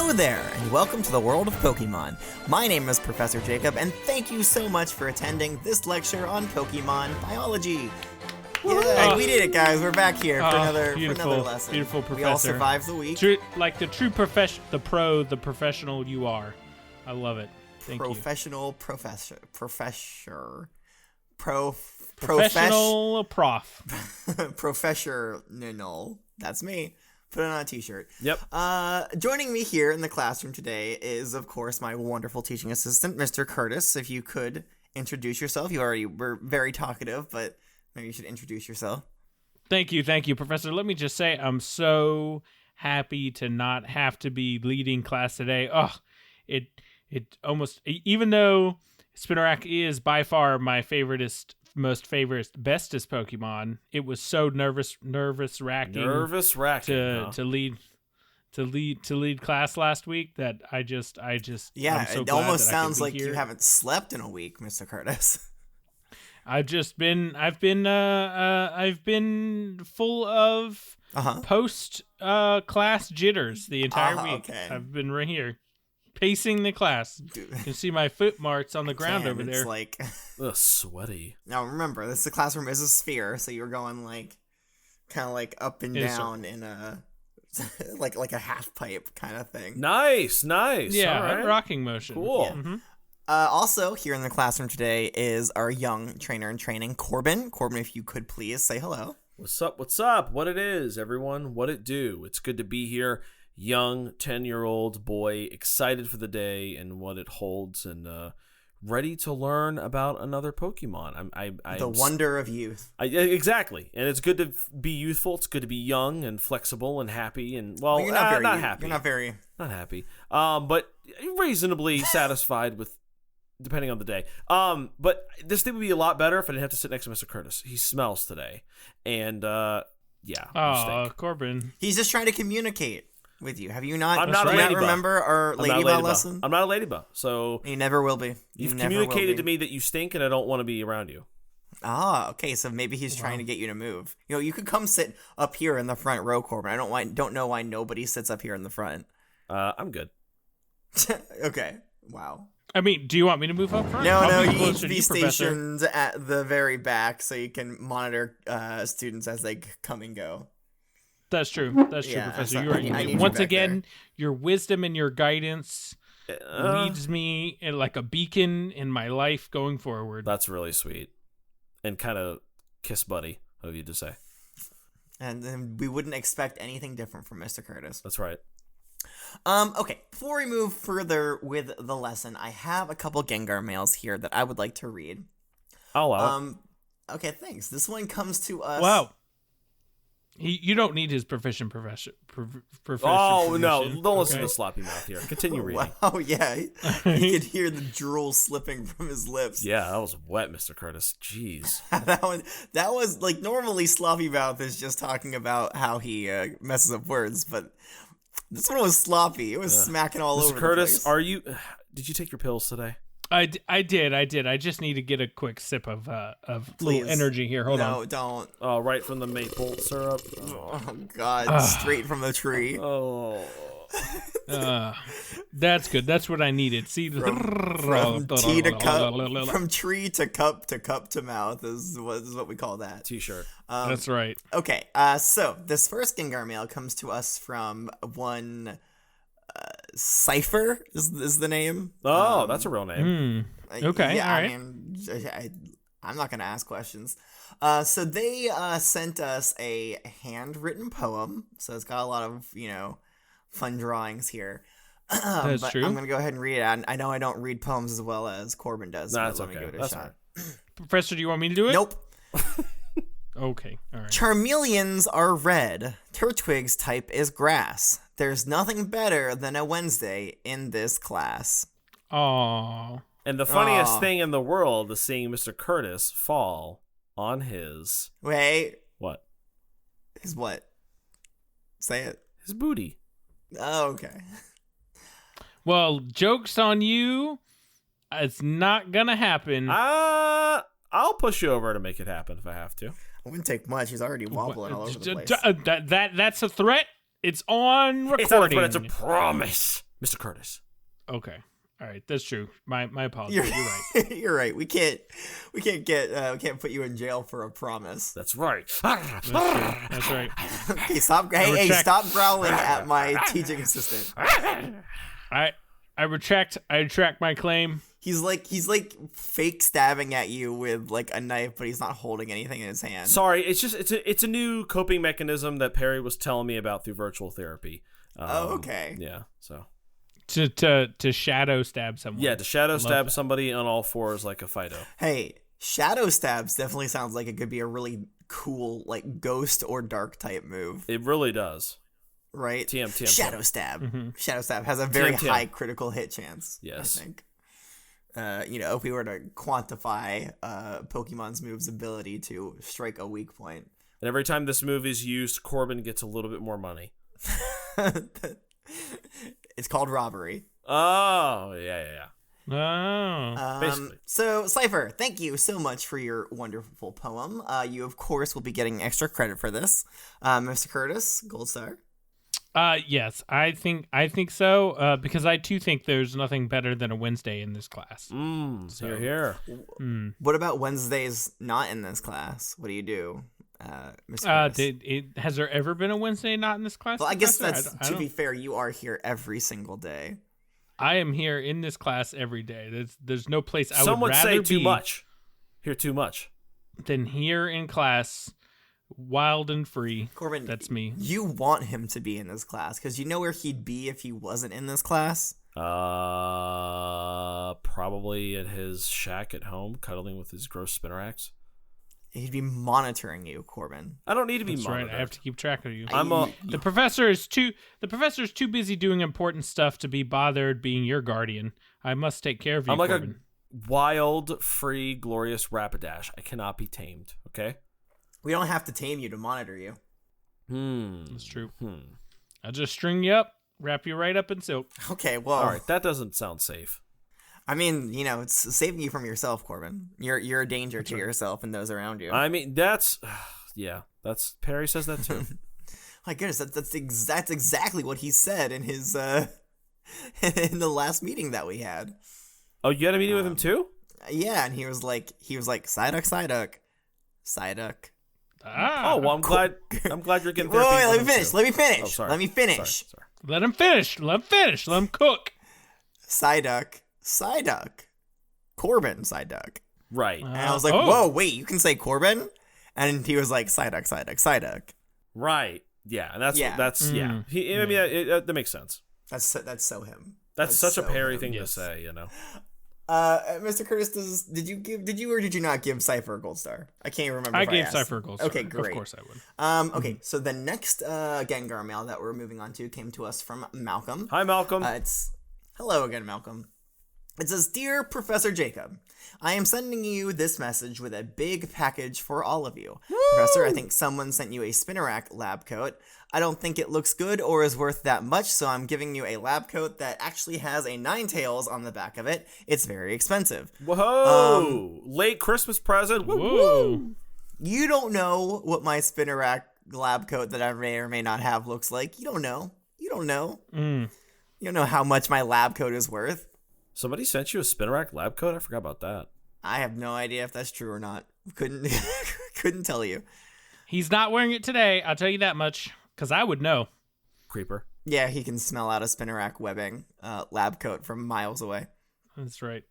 Hello there, and welcome to the world of Pokemon. My name is Professor Jacob, and thank you so much for attending this lecture on Pokemon biology. Yeah, we did it, guys. We're back here for another lesson. Beautiful professor. We all survived the week. Like the true the professional you are. I love it. Thank you. Professional. Professional That's me. Put it on a t-shirt. Yep. Joining me here in the classroom today is, of course, my wonderful teaching assistant, Mr. Curtis. If you could introduce yourself. You already were very talkative, but maybe you should introduce yourself. Thank you, Professor. Let me just say I'm so happy to not have to be leading class today. Oh, it almost, even though Spinarak is by far my bestest Pokemon, it was so nervous wracking to lead class last week that I just yeah, I'm so it glad almost that sounds I like could be here. you haven't slept in a week, Mr. Curtis. I've been full of post class jitters the entire week. Okay. I've been right here pacing the class. You can see my foot marks on the ground over there. It's like sweaty. Now remember, the classroom is a sphere, so you're going kind of up and down in a like a half pipe kind of thing. Nice. Yeah, all right. rocking motion. Cool. Yeah. Mm-hmm. Also, here in the classroom today is our young trainer in training, Corbin. Corbin, if you could please say hello. What's up? What it is, everyone? What it do? It's good to be here. Young 10-year-old boy, excited for the day and what it holds, and ready to learn about another Pokemon. The wonder of youth. Exactly, and it's good to be youthful. It's good to be young and flexible and happy. And well, you're not very happy. You're not happy. But reasonably satisfied with, depending on the day. But this thing would be a lot better if I didn't have to sit next to Mr. Curtis. He smells today, and yeah. Oh, Corbin. He's just trying to communicate with you. Have you not? I'm not a ladybug. Remember our ladybug lesson? I'm not a ladybug, so you never will be. You've communicated to me that you stink, and I don't want to be around you. Ah, okay. So maybe he's trying to get you to move. You could come sit up here in the front row, Corbin. I don't know why nobody sits up here in the front. I'm good. Okay. Wow. I mean, do you want me to move up front? No, you need to be stationed at the very back so you can monitor students as they come and go. That's true, Professor. Once again, your wisdom and your guidance leads me like a beacon in my life going forward. That's really sweet. And kind of kiss buddy of you to say. And then we wouldn't expect anything different from Mr. Curtis. That's right. Okay, before we move further with the lesson, I have a couple Gengar mails here that I would like to read. I'll allow it. Okay, thanks. This one comes to us. Wow. You don't need his profession. Oh, no. Don't listen to Sloppy Mouth here. Continue reading. Oh, yeah. You could hear the drool slipping from his lips. Yeah, that was wet, Mr. Curtis. Jeez. that was, normally Sloppy Mouth is just talking about how he messes up words, but this one was sloppy. It was smacking all over Mr. Curtis, the place. Did you take your pills today? I did. I just need to get a quick sip of little energy here. Hold on. No, don't. Oh, right from the maple syrup. Oh God, straight from the tree. Oh. That's good. That's what I needed. See, from tea to cup, from tree to cup to mouth is what we call that. T-shirt. That's right. Okay. So this first Gengar mail comes to us from one. Cypher is the name. Oh, that's a real name. Okay, yeah, all right. I mean, I'm not going to ask questions. So they sent us a handwritten poem. So it's got a lot of, fun drawings here. That's but true. I'm going to go ahead and read it. I know I don't read poems as well as Corbin does. No, but that's let okay. me give it a That's shot. right. Professor, do you want me to do it? Nope. Okay, all right. Charmeleons are red. Turtwig's type is grass. There's nothing better than a Wednesday in this class. Aww. And the funniest thing in the world is seeing Mr. Curtis fall on his... Wait. What? His what? Say it. His booty. Oh, okay. Well, joke's on you. It's not gonna happen. I'll push you over to make it happen if I have to. It wouldn't take much. He's already wobbling all over the place. That's a threat. It's on recording. It's not a threat, it's a promise. Mr. Curtis. Okay. All right. That's true. My apologies. You're right. You're right. We can't put you in jail for a promise. That's right. That's true. That's right. Okay, stop growling at my teaching assistant. I retract my claim. He's like fake stabbing at you with like a knife, but he's not holding anything in his hand. Sorry, it's a new coping mechanism that Perry was telling me about through virtual therapy. Okay. Yeah. So. To shadow stab someone. Yeah, to shadow stab somebody on all fours like a Fido. Hey, shadow stabs definitely sounds like it could be a really cool like ghost or dark type move. It really does. Right? TM. Shadow stab. Mm-hmm. Shadow stab has a very TM. high critical hit chance. Yes. I think. If we were to quantify Pokemon's move's ability to strike a weak point. And every time this move is used, Corbin gets a little bit more money. It's called robbery. Oh, yeah. Oh. Basically. So, Cypher, thank you so much for your wonderful poem. You, of course, will be getting extra credit for this. Mr. Curtis, Gold Star. Yes, I think so. Because I too think there's nothing better than a Wednesday in this class. Here. What about Wednesdays not in this class? What do you do, Mr. Curtis? Has there ever been a Wednesday not in this class? Well, I guess Professor? that's, to be fair, you are here every single day. I am here in this class every day. There's no place I Some would rather say too be much. Here too much. than here in class, wild and free. Corbin, that's me. You want him to be in this class because you know where he'd be if he wasn't in this class? Probably at his shack at home, cuddling with his gross Spinaraks. He'd be monitoring you, Corbin. I don't need to be That's monitored. right. I have to keep track of you. The professor is too busy doing important stuff to be bothered being your guardian. I must take care of you, I'm like Corbin. a wild, free, glorious Rapidash. I cannot be tamed. Okay. We don't have to tame you to monitor you. That's true. I'll just string you up, wrap you right up in silk. Okay, well. All right, that doesn't sound safe. I mean, it's saving you from yourself, Corbin. You're a danger to yourself and those around you. I mean, that's Perry says that too. My goodness, that's exactly what he said in his in the last meeting that we had. Oh, you had a meeting with him too? Yeah, and he was like, Psyduck. Ah. Oh, well, I'm glad you're getting Wait, therapy. let me finish. Too. Let me finish. Oh, sorry. Let me finish. Sorry. Let him finish. Let him cook. Psyduck. Corbin Psyduck. Right. And I was like, whoa, wait, you can say Corbin? And he was like, Psyduck. Right. Yeah, and that's Yeah. yeah. That makes sense. That's so him. That's such so a Perry him. thing to Yes. say, Mr. Curtis, did you or did you not give Cypher a gold star? I can't remember. I if gave asked. Cypher a gold star. Okay, great. Of course I would. Okay, so the next Gengar mail that we're moving on to came to us from Malcolm. Hi, Malcolm. It's hello again, Malcolm. It says, "Dear Professor Jacob, I am sending you this message with a big package for all of you. Woo! Professor, I think someone sent you a Spinarak lab coat. I don't think it looks good or is worth that much, so I'm giving you a lab coat that actually has a Ninetales on the back of it. It's very expensive. Whoa! Late Christmas present. Whoa! You don't know what my Spinarak lab coat that I may or may not have looks like. You don't know. You don't know how much my lab coat is worth. Somebody sent you a Spinarak lab coat? I forgot about that. I have no idea if that's true or not. Couldn't tell you. He's not wearing it today. I'll tell you that much, because I would know. Creeper. Yeah, he can smell out a Spinarak webbing lab coat from miles away. That's right.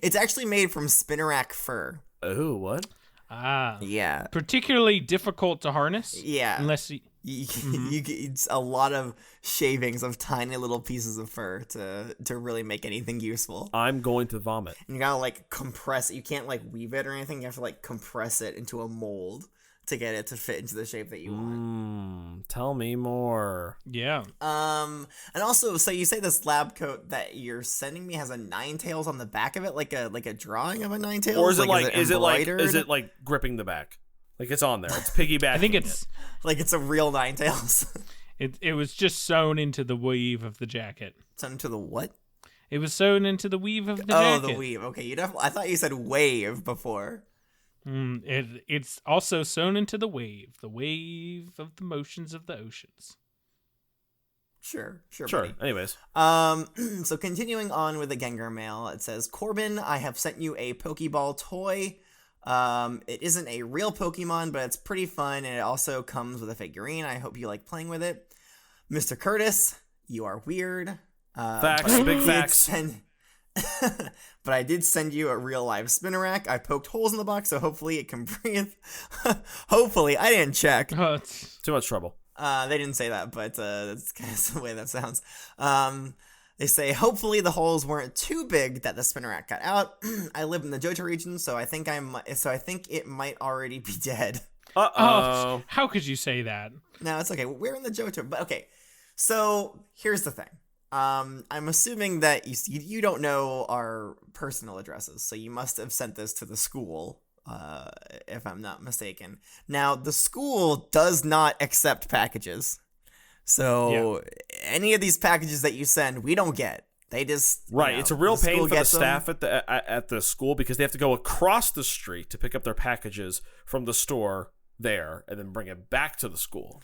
It's actually made from Spinarak fur. Oh, what? Ah. Yeah. Particularly difficult to harness. Yeah. Unless you... It's a lot of shavings of tiny little pieces of fur to really make anything useful. I'm going to vomit. And you gotta compress it. You can't weave it or anything. You have to compress it into a mold to get it to fit into the shape that you want. Tell me more. Yeah. And also, so you say this lab coat that you're sending me has a Ninetales on the back of it, like a drawing of a Ninetales, or is it embroidered? is it gripping the back? Like it's on there. It's piggybacking. I think it's like it's a real Ninetales. it was just sewn into the weave of the jacket. Send to the what? It was sewn into the weave of the jacket. Oh, the weave. Okay, I thought you said wave before. It's also sewn into the wave of the motions of the oceans. Sure, Sure. buddy. Anyways. So continuing on with the Gengar mail, it says, Corbin, I have sent you a Pokeball toy. It isn't a real Pokemon, but it's pretty fun, and it also comes with a figurine. I hope you like playing with it. Mr. Curtis, you are weird. Facts, big facts. But I did send you a real live Spinarak. I poked holes in the box, so hopefully it can breathe. Hopefully. I didn't check. Oh, it's... Too much trouble. They didn't say that, but that's kind of the way that sounds. They say, hopefully the holes weren't too big that the Spinarak got out. I live in the Johto region, so I think it might already be dead. Uh-oh. Oh, how could you say that? No, it's okay. We're in the Johto, but okay. So here's the thing. I'm assuming that you don't know our personal addresses, so you must have sent this to the school, if I'm not mistaken. Now, the school does not accept packages, so any of these packages that you send, we don't get. They just it's a real pain for the staff at the school because they have to go across the street to pick up their packages from the store there and then bring it back to the school.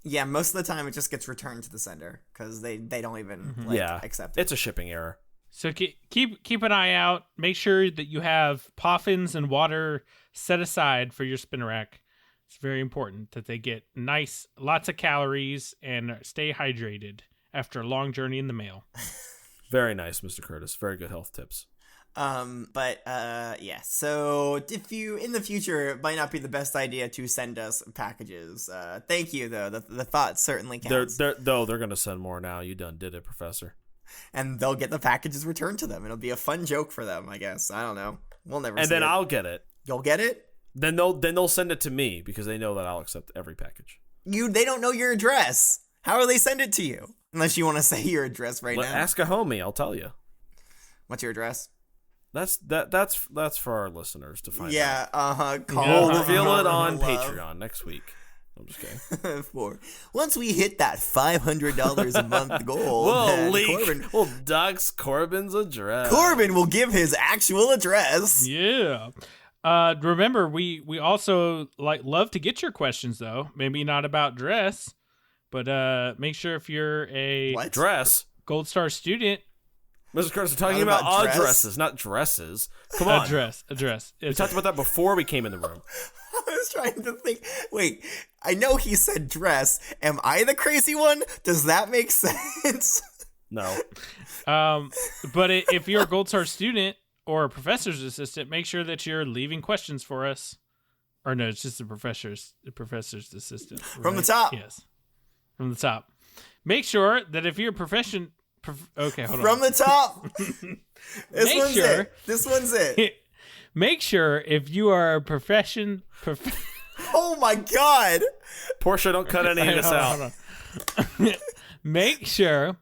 Yeah, most of the time it just gets returned to the sender because they don't even accept it. It's a shipping error. So keep an eye out. Make sure that you have poffins and water set aside for your Spinarak. It's very important that they get lots of calories and stay hydrated after a long journey in the mail. Very nice, Mr. Curtis. Very good health tips. So if you, in the future, it might not be the best idea to send us packages. Thank you, though. The thought certainly counts. They're going to send more now. You done did it, Professor. And they'll get the packages returned to them. It'll be a fun joke for them, I guess. I don't know. We'll never see it. And then I'll get it. You'll get it? Then they'll send it to me because they know that I'll accept every package. They don't know your address. How will they send it to you? Unless you want to say your address now. Ask a homie, I'll tell you. What's your address? That's for our listeners to find out. Yeah, We'll reveal it on Patreon next week. I'm just kidding. Once we hit that $500 a month goal, we'll dox Corbin's address. Corbin will give his actual address. Yeah. Remember, we also love to get your questions though. Maybe not about dress, but make sure if you're a dress Gold Star student. Mr. Curtis, we're talking about addresses, not dresses. Come on. Address. We talked about that before we came in the room. I was trying to think. Wait, I know he said dress. Am I the crazy one? Does that make sense? No. But if you're a Gold Star student or a professor's assistant, make sure that you're leaving questions for us. Or no, it's just the professor's assistant. Right? From the top. Yes. From the top. Make sure that if you're a okay, hold on. From the top. This one's it. Make sure if you are a Oh my God. Portia, don't cut any of this out. Make sure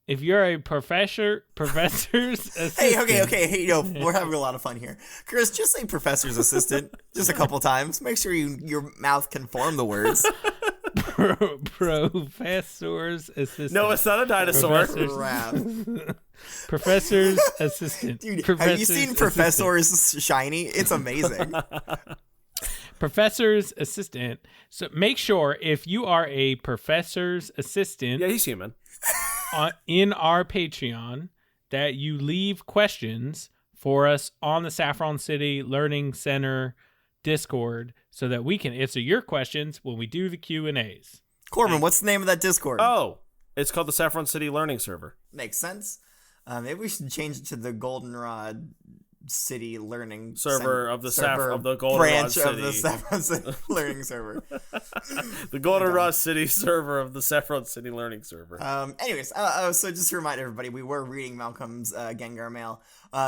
if you're a professor's assistant. Hey, we're having a lot of fun here. Chris, just say professor's assistant just a couple times. Make sure your mouth can form the words. Professor's assistant. No, it's not a dinosaur. Professor's assistant. Dude, have you seen Professor's Shiny? It's amazing. Professor's assistant. So make sure if you are a professor's assistant. Yeah, he's human. In our Patreon, that you leave questions for us on the Saffron City Learning Center Discord so that we can answer your questions when we do the Q&As. Corbin, what's the name of that Discord? Oh, it's called the Saffron City Learning Server. Makes sense. Maybe we should change it to the Goldenrod City Learning Server of the Goldenrod branch City. of the Saffron City Learning Server. The Goldenrod City server of the Saffron City Learning Server. Anyways, so just to remind everybody, we were reading Malcolm's Gengar mail.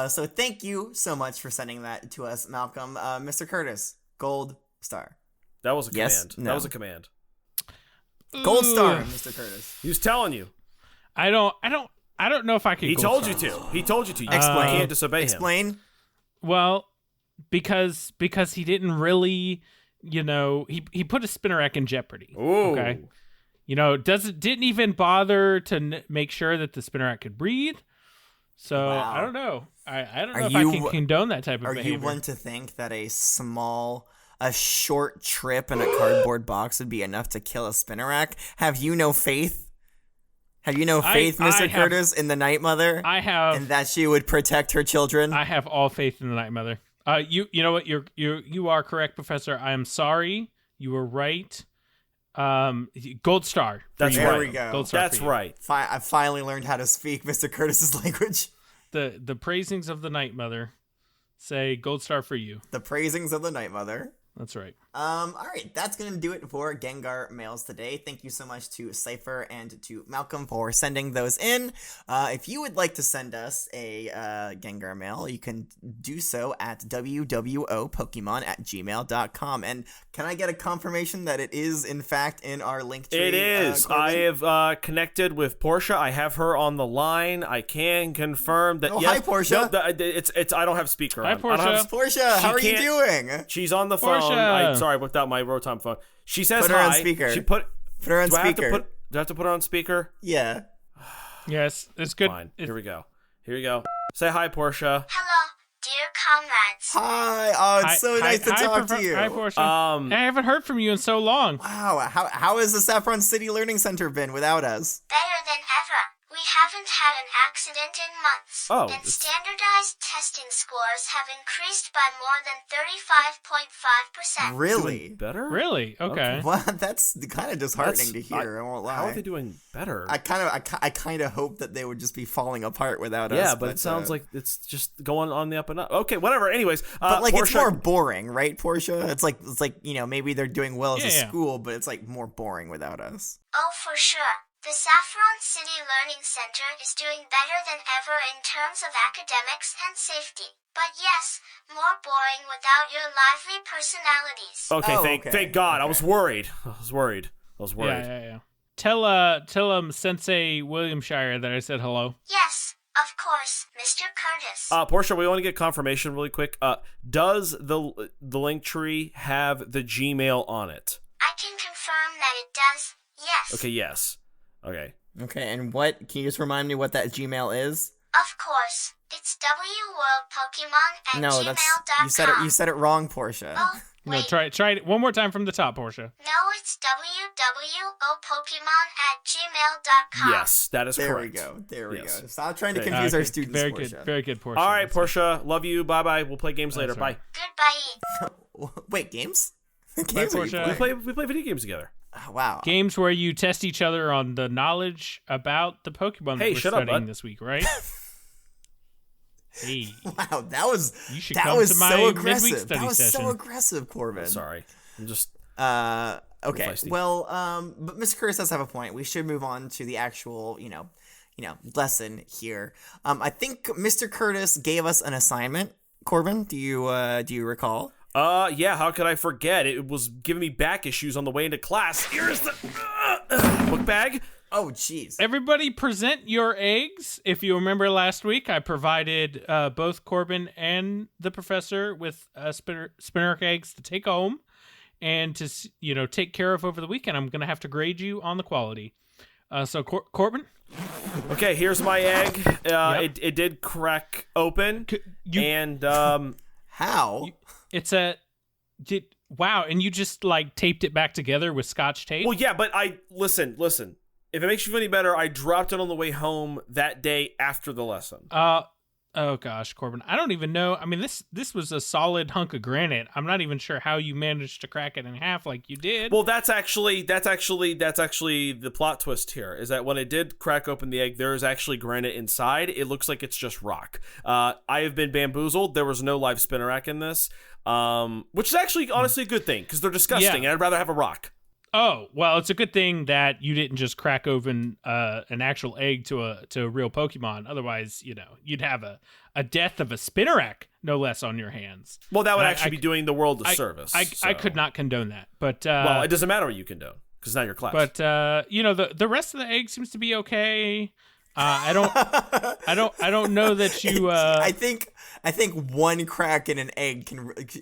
So thank you so much for sending that to us, Malcolm. Mr. Curtis, Gold Star. That was a command. Yes? No. That was a command. Gold Star, Mr. Curtis. He was telling you. I don't know if I can. He told you to. He told you to. Explain. You can't disobey him. Explain. Well, because he didn't really, he put a Spinarak in jeopardy. Ooh. Okay. Didn't even bother to make sure that the Spinarak could breathe. So wow. I don't know. I don't know if I can condone that type of behavior. Are you one to think that a short trip in a cardboard box would be enough to kill a Spinarak? Have you no faith? Have you no faith, Mr. Curtis, in the Night Mother? I have, and that she would protect her children. I have all faith in the Night Mother. You know what? You are correct, Professor. I am sorry. You were right. Gold star. That's There right. we go. Gold star. That's right. I finally learned how to speak Mr. Curtis's language. The praisings of the Night Mother say gold star for you. The praisings of the Night Mother. That's right. All right, that's gonna do it for Gengar mails today. Thank you so much to Cypher and to Malcolm for sending those in. If you would like to send us a Gengar mail, you can do so at wwopokemon@gmail.com. And can I get a confirmation that it is in fact in our link tree? It is. I have connected with Portia. I have her on the line. I can confirm that. Oh, yes, hi, Portia. No, it's. I don't have speaker Hi, on. Portia. I don't have, Portia, how are you can't- doing? She's on the phone. Portia. Sorry, I whipped out my Rotom phone. She says Put her hi. on speaker. Put her on do speaker. do I have to put her on speaker? Yeah. Yes, it's good. Fine. Here we go. Say hi, Portia. Hello, dear comrades. Hi. Oh, it's so nice to talk to you. Hi, Portia. I haven't heard from you in so long. Wow. How has the Saffron City Learning Center been without us? Better than ever. We haven't had an accident in months. Oh, And standardized testing scores have increased by more than 35.5%. Really? Doing better? Really? Okay. Well, that's kind of disheartening to hear. I won't lie. How are they doing better? I kind of hope that they would just be falling apart without us. Yeah, but it sounds like it's just going on the up and up. Okay, whatever. Anyways, but like Portia, it's more boring, right, Portia? It's like maybe they're doing well as a Yeah. school, but it's like more boring without us. Oh, for sure. The Saffron City Learning Center is doing better than ever in terms of academics and safety. But yes, more boring without your lively personalities. Okay, Oh, thank God. okay. I was worried. Yeah. Tell Sensei Williamshire that I said hello. Yes, of course, Mr. Curtis. Portia, we want to get confirmation really quick. Does the link tree have the Gmail on it? I can confirm that it does. Yes. Okay, yes. Okay. Okay, and what? Can you just remind me what that Gmail is? Of course. It's wworldpokemon@gmail.com. No, that's you said it wrong, Portia. Oh, No, wait. try it one more time from the top, Portia. No, it's wwopokemon@gmail.com. Yes, that is There correct. we go. There we Yes. go. Stop trying to Okay. confuse our Okay, students, Very Portia. good. Very good, Portia. All right, That's Portia. Love you. Bye-bye. We'll play games later. right. Bye. Goodbye. Wait, games? Bye, Games? Are you Portia. playing? We play video games together. Oh, wow. Games where you test each other on the knowledge about the Pokemon that Hey, we're shut up, studying bud. this week, right? Hey, Wow, that was You should that come was to my so midweek aggressive. study That was session. so aggressive, Corbin. Sorry. I'm just Okay. feisty. Well, but Mr. Curtis does have a point. We should move on to the actual, lesson here. I think Mr. Curtis gave us an assignment. Corbin, do you recall? Yeah, how could I forget? It was giving me back issues on the way into class. Here's the book bag. Oh, jeez. everybody present your eggs. If you remember last week, I provided both Corbin and the professor with Spinarak eggs to take home and to take care of over the weekend. I'm gonna have to grade you on the quality. So Corbin, Okay, here's my egg. Yep. It did crack open, and How? wow, and you just like taped it back together with Scotch tape. well, yeah, but I listen. If it makes you feel any better, I dropped it on the way home that day after the lesson. Oh gosh, Corbin, I don't even know. I mean, this was a solid hunk of granite. I'm not even sure how you managed to crack it in half like you did. Well, that's actually the plot twist here. Is that when it did crack open the egg, there is actually granite inside. It looks like it's just rock. I have been bamboozled. There was no live Spinarak in this, which is actually honestly a good thing because they're disgusting, and I'd rather have a rock. Oh, well, it's a good thing that you didn't just crack open an actual egg to a real Pokemon. Otherwise, you'd have a death of a Spinarak, no less, on your hands. Well, that would I- actually be doing the world a service. I could not condone that, but Well, it doesn't matter what you condone because it's not your class. but the rest of the egg seems to be okay. I don't know that you. I think one crack in an egg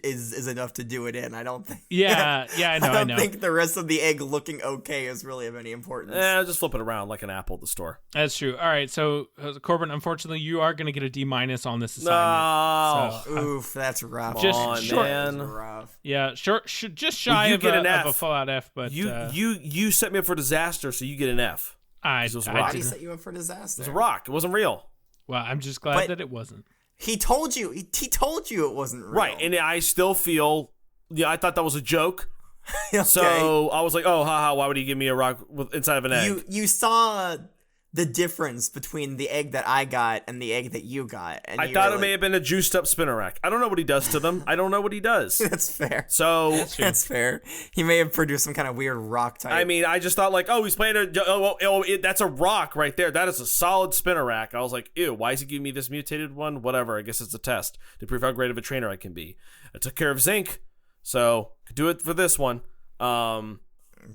is enough to do it in. I don't think. Yeah, I know. I don't think the rest of the egg looking okay is really of any importance. Just flip it around like an apple at the store. That's true. All right, so Corbin, unfortunately, you are going to get a D- on this assignment. No. So, Oof, that's rough. Just Come on, short- man. That's rough. yeah, just shy you of get an of F. a full out F, but You set me up for disaster, so you get an F. 'Cause it was a I rock. Why did he didn't- set you up for disaster? It was a rock. It wasn't real. Well, I'm just glad But- that it wasn't. He told you. He told you it wasn't real. Right, and I still feel. Yeah, I thought that was a joke. Okay. So I was like, oh, haha, why would he give me a rock inside of an egg? You saw the difference between the egg that I got and the egg that you got. And I you thought were it may have been a juiced up Spinarak. I don't know what he does to them. I don't know what he does. That's fair. So, That's fair. He may have produced some kind of weird rock type. I mean, I just thought like, oh, he's playing that's a rock right there. That is a solid Spinarak. I was like, ew, why is he giving me this mutated one? Whatever. I guess it's a test to prove how great of a trainer I can be. I took care of Zinc, so could do it for this one.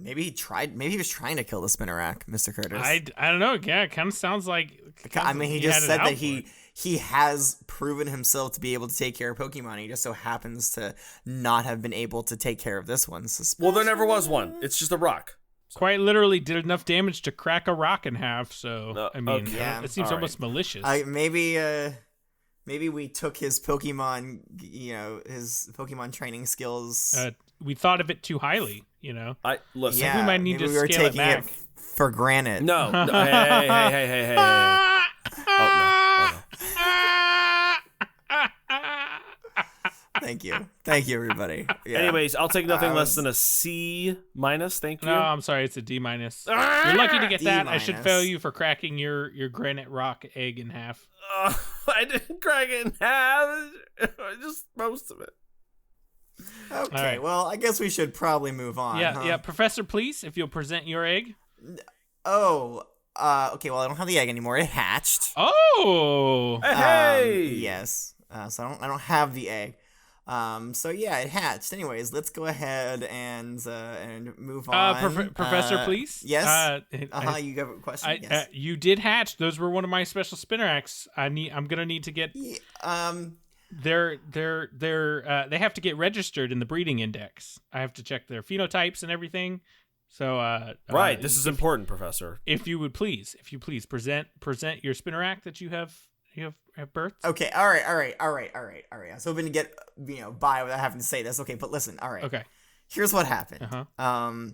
maybe he tried. Maybe he was trying to kill the Spinarak, Mr. Curtis. I don't know. Yeah, it kind of sounds like. I mean, he had just it said out that for it. he has proven himself to be able to take care of Pokemon. He just so happens to not have been able to take care of this one. Well, there never was one. It's just a rock. Quite literally did enough damage to crack a rock in half. So I mean, okay. Yeah. it seems All almost malicious. Maybe we took his Pokemon, his Pokemon training skills. We thought of it too highly. I listen. yeah, we might need maybe to we were scale it taking back. for granted. No. Hey. Oh, Thank you, everybody. Yeah. Anyways, I'll take nothing less than a C minus. Thank you. No, I'm sorry, it's a D minus. You're lucky to get D that. I should minus. fail you for cracking your granite rock egg in half. I didn't crack it in half. Just most of it. Okay, All right. well, I guess we should probably move on. Yeah, huh? yeah. Professor, please, if you'll present your egg. Oh, okay. Well, I don't have the egg anymore. It hatched. Oh, Hey. Yes. So I don't have the egg. So yeah, it hatched. Anyways, let's go ahead and move on. Professor, please. Yes. I- You have a question? Yes. you did hatch. Those were one of my special Spinaraks. I'm gonna need to get. Yeah, They have to get registered in the breeding index. I have to check their phenotypes and everything. So Right. This is important, Professor. If you please present your Spinarak that you have birthed. Okay. All right. I was hoping to get by without having to say this. Okay, but listen. All right. Okay. Here's what happened. Uh-huh.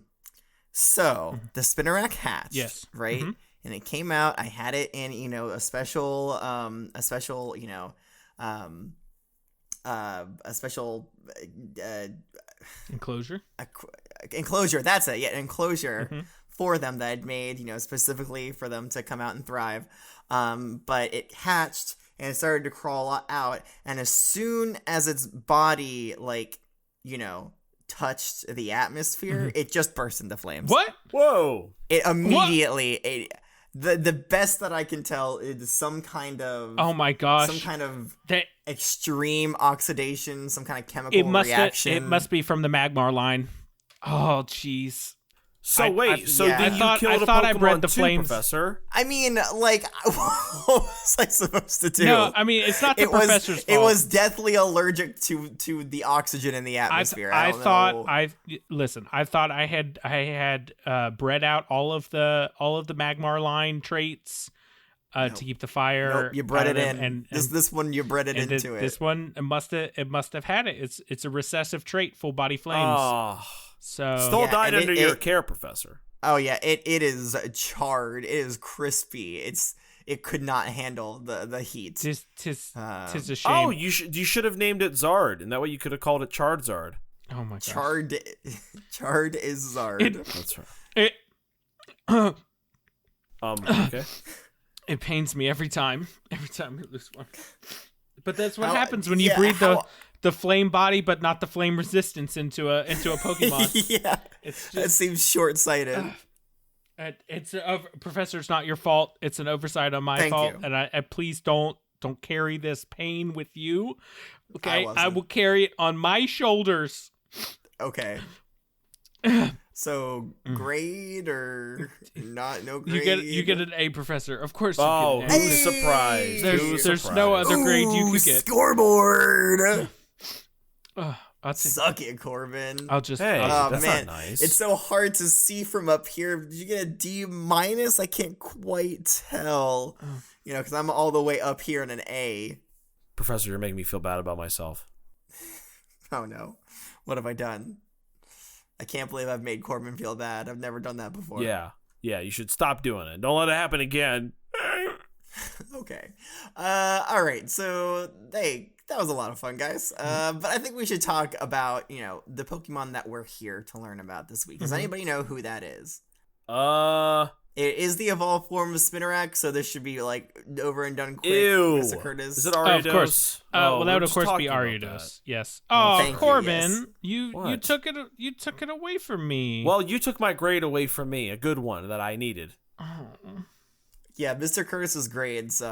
So the Spinarak hatched. Yes. Right. Mhm. And it came out. I had it in a special Enclosure. enclosure. That's it. Yeah, enclosure Mhm. for them that I'd made, specifically for them to come out and thrive. But it hatched and it started to crawl out, and as soon as its body, touched the atmosphere, it just burst into flames. What? Whoa. It immediately. The best that I can tell is some kind of. Oh my gosh. Some kind of That extreme oxidation, some kind of chemical it reaction. must be from the Magmar line. Oh jeez. So I- wait. I- so yeah. did I you thought- kill I the thought I Pokemon bred the too, flames. Professor? I mean, what was I supposed to do? No, I mean it's not the professor's fault. It was deathly allergic to the oxygen in the atmosphere. I thought know. I thought I had bred out all of the Magmar line traits to keep the fire. Nope, you bred out it of in. them, and This one you bred it and into it. This one it must have had it. It's a recessive trait, full body flames. Oh, So still Yeah, died and under your care, Professor. Oh yeah, it is charred. It is crispy. It could not handle the heat. tis a shame. Oh, you should have named it Zard, and that way you could have called it Charizard. Oh my gosh. Charred is Zard. That's right. It Okay. it pains me every time we lose one. But that's what How- happens when you yeah, breed how- the flame body, but not the flame resistance into a Pokemon. Yeah, It's that just seems short-sighted. Professor. It's not your fault. It's an oversight on my Thank fault, you. and I please don't carry this pain with you. Okay, I wasn't. will carry it on my shoulders. Okay. So grade or not? No grade. You get an A, Professor. Of course. You Oh, get an A. who's surprised? There's Who's no surprised? other grade you could get. Scoreboard. I'll take. Suck it, Corbin. I'll just. Hey. I'll- That's man, not nice. it's so hard to see from up here. Did you get a D minus? I can't quite tell. Because I'm all the way up here in an A. Professor, you're making me feel bad about myself. Oh no, what have I done? I can't believe I've made Corbin feel bad. I've never done that before. Yeah. Yeah, you should stop doing it. Don't let it happen again. Okay. All right. So, hey, that was a lot of fun, guys. But I think we should talk about, the Pokemon that we're here to learn about this week. Does anybody know who that is? It is the evolved form of Spinarak, so this should be, over and done quick. Ew. Mr. Curtis. Is it Ariados? Of course. Well, that would, of course, be Ariados. Yes. Oh, Thank you, Corbin, yes. you took it away from me. Well, you took my grade away from me, a good one that I needed. Oh. Yeah, Mr. Curtis's grades, they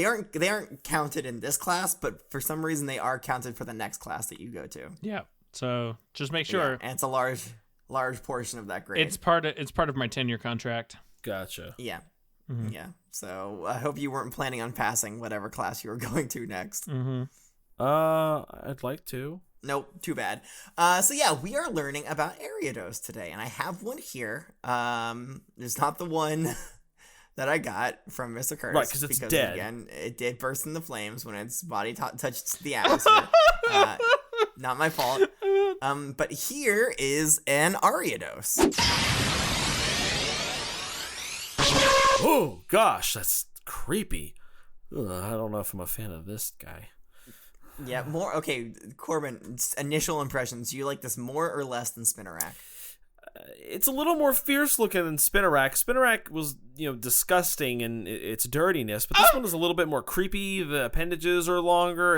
aren't counted in this class, but for some reason they are counted for the next class that you go to. Yeah. So just make sure. Yeah, and it's a large portion of that grade. It's part of my tenure contract. Gotcha. Yeah. Mm-hmm. Yeah. So I hope you weren't planning on passing whatever class you were going to next. Mm-hmm. I'd like to. Nope, too bad. So yeah, we are learning about Ariados today, and I have one here. It's not the one that I got from Mr. Curtis. Right, because it's dead. Again, it did burst into flames when its body touched the atmosphere. Not my fault. But here is an Ariados. Oh, gosh, that's creepy. Ugh, I don't know if I'm a fan of this guy. Yeah, more. Okay, Corbin, initial impressions. Do you like this more or less than Spinarak? It's a little more fierce looking than Spinarak. Spinarak was, disgusting in its dirtiness, but this one is a little bit more creepy. The appendages are longer.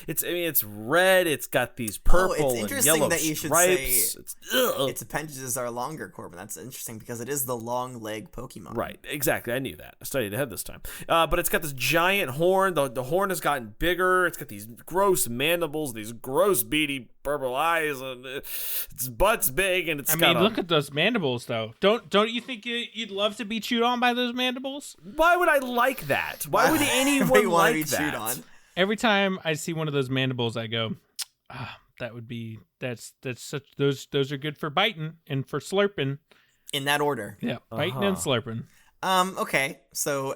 It's red. It's got these purple and yellow that you stripes. Should say its appendages are longer, Corbin. That's interesting because it is the long leg Pokemon. Right, exactly. I knew that. I studied ahead this time. But it's got this giant horn. The horn has gotten bigger. It's got these gross mandibles, these gross beady purple eyes, and its butt's big, and look at those mandibles, though. Don't you think you'd love to be chewed on by those mandibles? Why would I like that? Why would anyone like be that? Chewed on? Every time I see one of those mandibles, I go, that's such those are good for biting and for slurping. In that order. Yeah, biting and slurping. Okay, so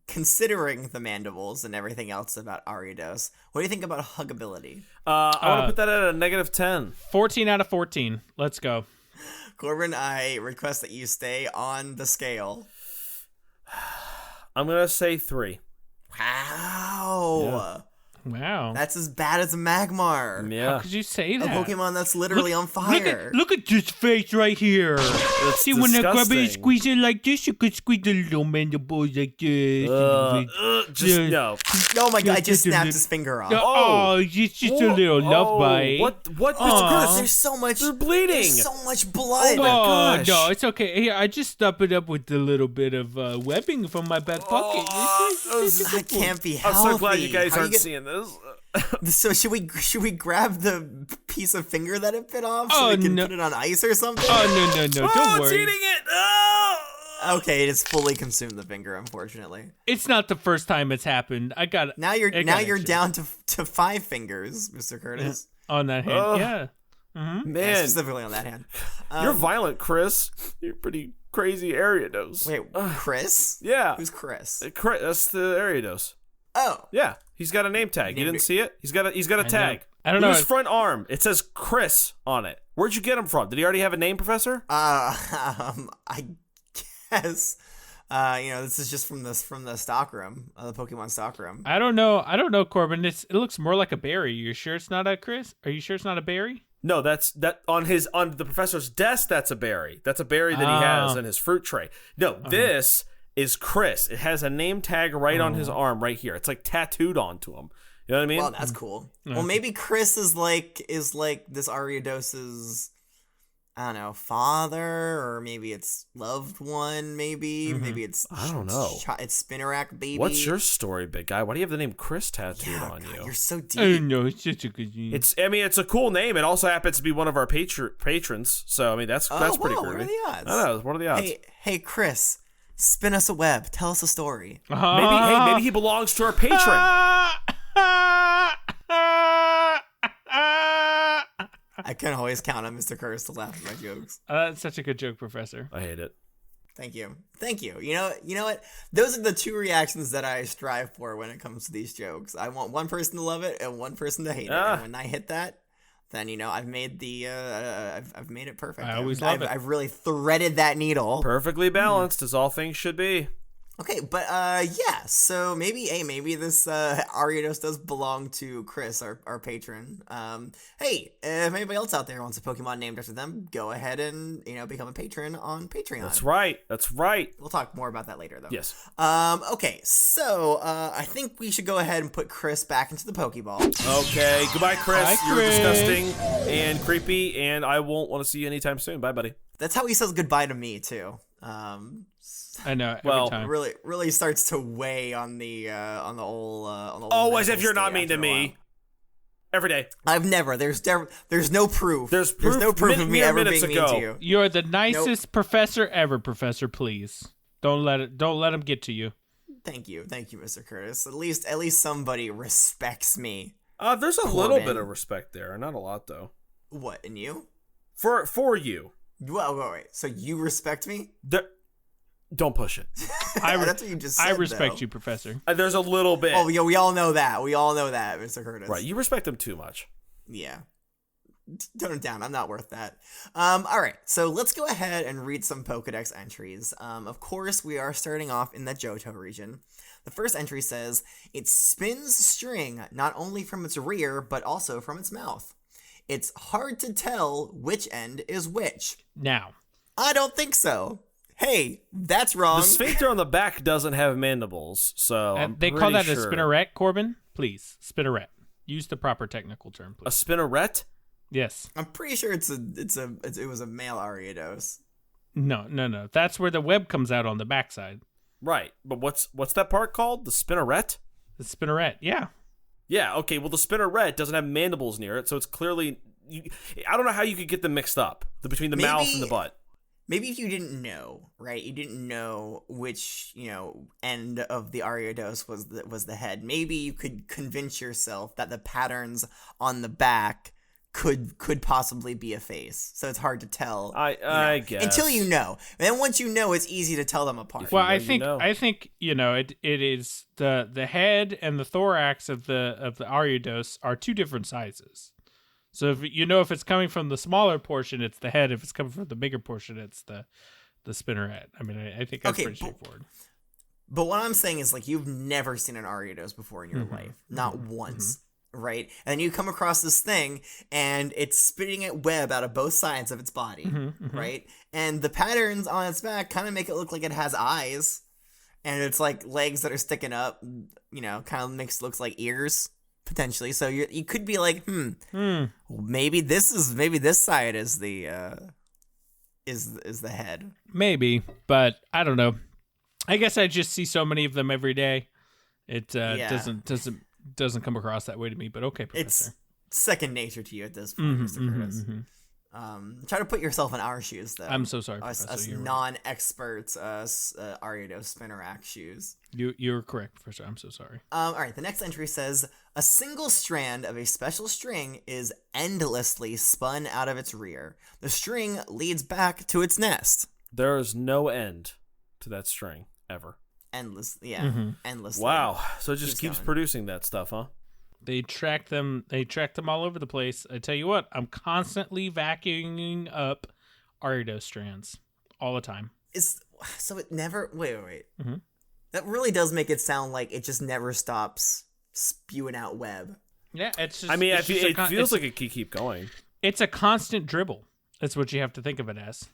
considering the mandibles and everything else about Ariados, what do you think about huggability? I want to put that at a -10. 14 out of 14. Let's go. Corbin, I request that you stay on the scale. I'm going to say 3. Wow. Yeah. Wow. That's as bad as a Magmar. Yeah. How could you say A that? Pokemon that's literally on fire. Look at this face right here. It's See, when I grab it and disgusting. squeeze it like this, you could squeeze the little mandibles like this. No. Oh my god, I just snapped his finger off. Oh, it's just a little love bite. What? Mr. Curtis, there's so much. They're bleeding. There's so much blood. Oh my gosh. No, it's okay. Here, I just stop it up with a little bit of webbing from my back pocket. That can't be I'm healthy. so glad you guys How do aren't get- seeing this. So should we grab the piece of finger that it bit off so Oh, we can no. put it on ice or something? Oh, no, don't It's worry. eating it. Oh! Okay, it has fully consumed the finger, unfortunately. It's not the first time it's happened. I got it. Now you're extra. down to 5 fingers, Mr. Curtis. On that hand, Ugh. yeah. Mm-hmm. Yeah, Man, specifically on that hand. you're violent, Chris. You're pretty crazy Ariados. Wait, Chris? Yeah. Who's Chris? That's the Ariados. Oh, Yeah, he's got a name tag. You didn't see it? He's got a tag. I don't Look know. at his front arm. It says Chris on it. Where'd you get him from? Did he already have a name, Professor? I guess. This is just from the stock room, the Pokemon stock room. I don't know, Corbin. It looks more like a berry. You sure it's not a Chris? Are you sure it's not a berry? No, that's on the professor's desk. That's a berry. That's a berry that he has in his fruit tray. No, this is Chris. It has a name tag right on his arm right here. It's like tattooed onto him. You know what I mean? Well, that's cool. Well, maybe Chris is like this Ariados's, I don't know, father, or maybe it's loved one. Maybe it's I don't know. It's Spinarak baby. What's your story, big guy? Why do you have the name Chris tattooed on God, you? You're so I deep. don't know. It's just a good name. It's a cool name. It also happens to be one of our patrons. So that's pretty wow, cool. what are the odds? I know. What are the odds? Hey, Chris, spin us a web. Tell us a story. Maybe he belongs to our patron. I can always count on Mr. Curtis to laugh at my jokes. That's such a good joke, Professor. I hate it. Thank you. You know what? Those are the two reactions that I strive for when it comes to these jokes. I want one person to love it and one person to hate it. And when I hit that, then I've made the I've made it perfect. I always love it. I've really threaded that needle. Perfectly balanced, as all things should be. Okay, but yeah, so maybe this Ariados does belong to Chris, our patron. Hey, if anybody else out there wants a Pokemon named after them, go ahead and become a patron on Patreon. That's right. We'll talk more about that later, though. Yes. Okay, so I think we should go ahead and put Chris back into the Pokeball. Okay, goodbye, Chris. Bye, You're Chris. disgusting and creepy, and I won't want to see you anytime soon. Bye, buddy. That's how he says goodbye to me too. I know. Well, every time. Really starts to weigh on the old. Oh, as if mental you're not state mean to after a me. while. Every day. I've never. There's no proof. There's no proof of me mere ever minutes being ago. mean to you. You're the nicest professor ever, Professor. Please don't let him get to you. Thank you, Mr. Curtis. At least somebody respects me. There's a Corbin. little bit of respect there, not a lot though. What, in you? For you. Well, wait. So you respect me? Don't push it. That's what you just said. I respect though. you, Professor. There's a little bit. Oh, yeah, we all know that. Mr. Curtis. Right, you respect him too much. Yeah. Tone it down. I'm not worth that. All right. So let's go ahead and read some Pokedex entries. Of course, we are starting off in the Johto region. The first entry says, it spins string not only from its rear, but also from its mouth. It's hard to tell which end is which. Now, I don't think so. Hey, that's wrong. The sphincter on the back doesn't have mandibles, so they call that sure. a spinneret, Corbin. Please, spinneret. Use the proper technical term, A please. spinneret? Yes. I'm pretty sure it was a male Ariados. No. That's where the web comes out on the backside. Right, but what's that part called? The spinneret? The spinneret. Yeah. Yeah, okay, well the spinneret doesn't have mandibles near it, so it's clearly... I don't know how you could get them mixed up, between the mouth and the butt. Maybe if you didn't know, right? You didn't know which, end of the Ariados was the head. Maybe you could convince yourself that the patterns on the back could possibly be a face. So it's hard to tell. I guess. Until you know. And then once you know, it's easy to tell them apart. Well, know, I you think it is the head and the thorax of the Ariados are two different sizes. So if it's coming from the smaller portion, it's the head. If it's coming from the bigger portion, it's the spinneret. I mean, I think that's pretty straightforward. But what I'm saying is, you've never seen an Ariados before in your life. Not once. Right? And then you come across this thing, and it's spitting at web out of both sides of its body. Right? And the patterns on its back kind of make it look like it has eyes. And it's legs that are sticking up, kind of looks like ears. Potentially, so you could be like, maybe this side is the is the head. Maybe, but I don't know. I guess I just see so many of them every day. It doesn't come across that way to me. But okay, Professor. It's second nature to you at this point, Mr. Curtis. Try to put yourself in our shoes, though. I'm so sorry, us Professor. You're non-experts, Ariados Spinarak shoes. You're correct, Professor. I'm so sorry. All right, the next entry says, a single strand of a special string is endlessly spun out of its rear. The string leads back to its nest. There is no end to that string, ever. Endlessly. Wow, so it just keeps going. producing that stuff, huh? They track them all over the place. I tell you what, I'm constantly vacuuming up Ariados strands all the time. So it never... Wait. That really does make it sound like it just never stops spewing out web. Yeah, it's just... I mean, it's just it feels like it could keep going. It's a constant dribble. That's what you have to think of it as.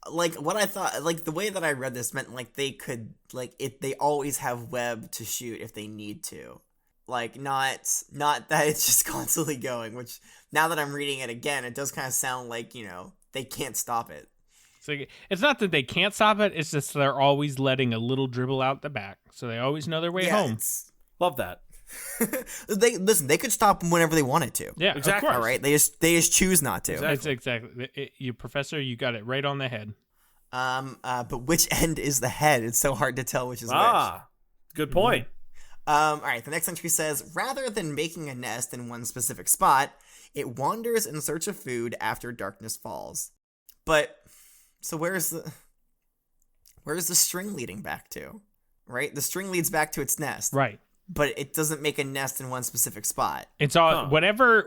What I thought... the way that I read this meant, they could... they always have web to shoot if they need to. Not that it's just constantly going, which now that I'm reading it again, it does kind of sound like, they can't stop it. So it's not that they can't stop it, it's just they're always letting a little dribble out the back, so they always know their way home. Love that. They could stop them whenever they wanted to. Yeah, exactly. Of course. All right, they just choose not to. It's exactly. You, Professor, you got it right on the head. But which end is the head? It's so hard to tell which is which. Good point. All right, the next entry says, rather than making a nest in one specific spot, it wanders in search of food after darkness falls. But, so where's the string leading back to? Right? The string leads back to its nest. Right. but it doesn't make a nest in one specific spot. It's all wherever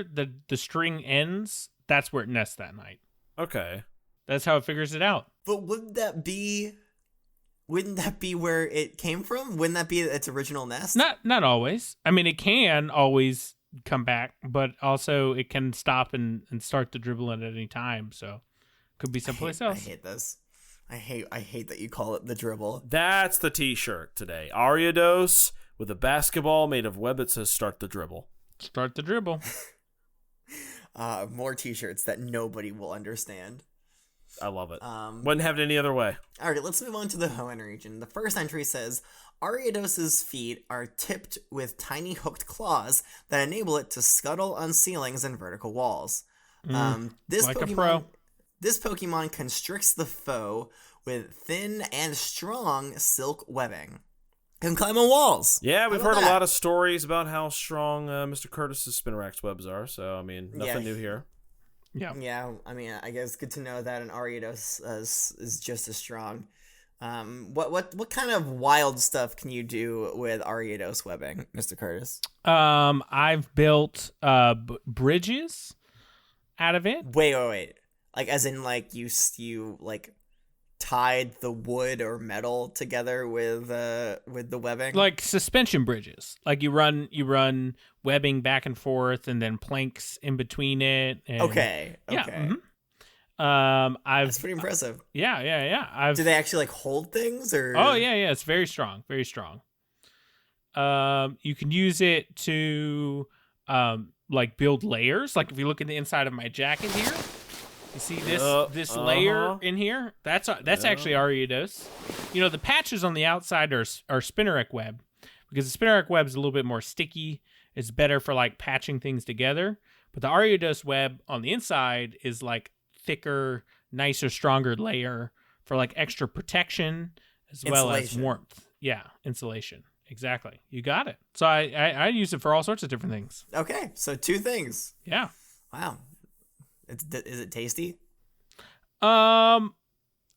the string ends, that's where it nests that night. Okay. That's how it figures it out. But wouldn't that be where it came from? Wouldn't that be its original nest? Not always. I mean, it can always come back, but also it can stop and start to dribble at any time. So could be someplace else. I hate this. I hate that you call it the dribble. That's the t-shirt today. Ariados with a basketball made of web that says "Start the dribble." Start the dribble. More t-shirts that nobody will understand. I love it. Wouldn't have it any other way. All right, let's move on to the Hoenn region. The first entry says, Ariados' feet are tipped with tiny hooked claws that enable it to scuttle on ceilings and vertical walls. This like Pokemon, a pro. This Pokemon constricts the foe with thin and strong silk webbing. Can climb on walls. Yeah, we've How about heard a that? lot of stories about how strong Mr. Curtis's Spinarak's webs are. So, I mean, nothing new here. Yeah. I mean, I guess good to know that an Ariados is just as strong. What kind of wild stuff can you do with Ariados webbing, Mr. Curtis? I've built bridges out of it. Wait. Like, as in, like, you like tied the wood or metal together with the webbing? Like suspension bridges. Like you run webbing back and forth and then planks in between it. And, Okay. Yeah. Mm-hmm. That's pretty impressive. Yeah. Do they actually, like, hold things, or? Oh, yeah. It's very strong. Very strong. You can use it to, like, build layers. Like, if you look at the inside of my jacket here, you see this layer in here? That's actually Ariados. You know, the patches on the outside are Spinarak web, because the Spinarak web is a little bit more sticky. It's better for, like, patching things together. But the Ariados web on the inside is, like, thicker, nicer, stronger layer for, like, extra protection as well as warmth. Yeah, insulation. Exactly. You got it. So I use it for all sorts of different things. Okay, so 2 things. Yeah. Wow. Is it tasty? I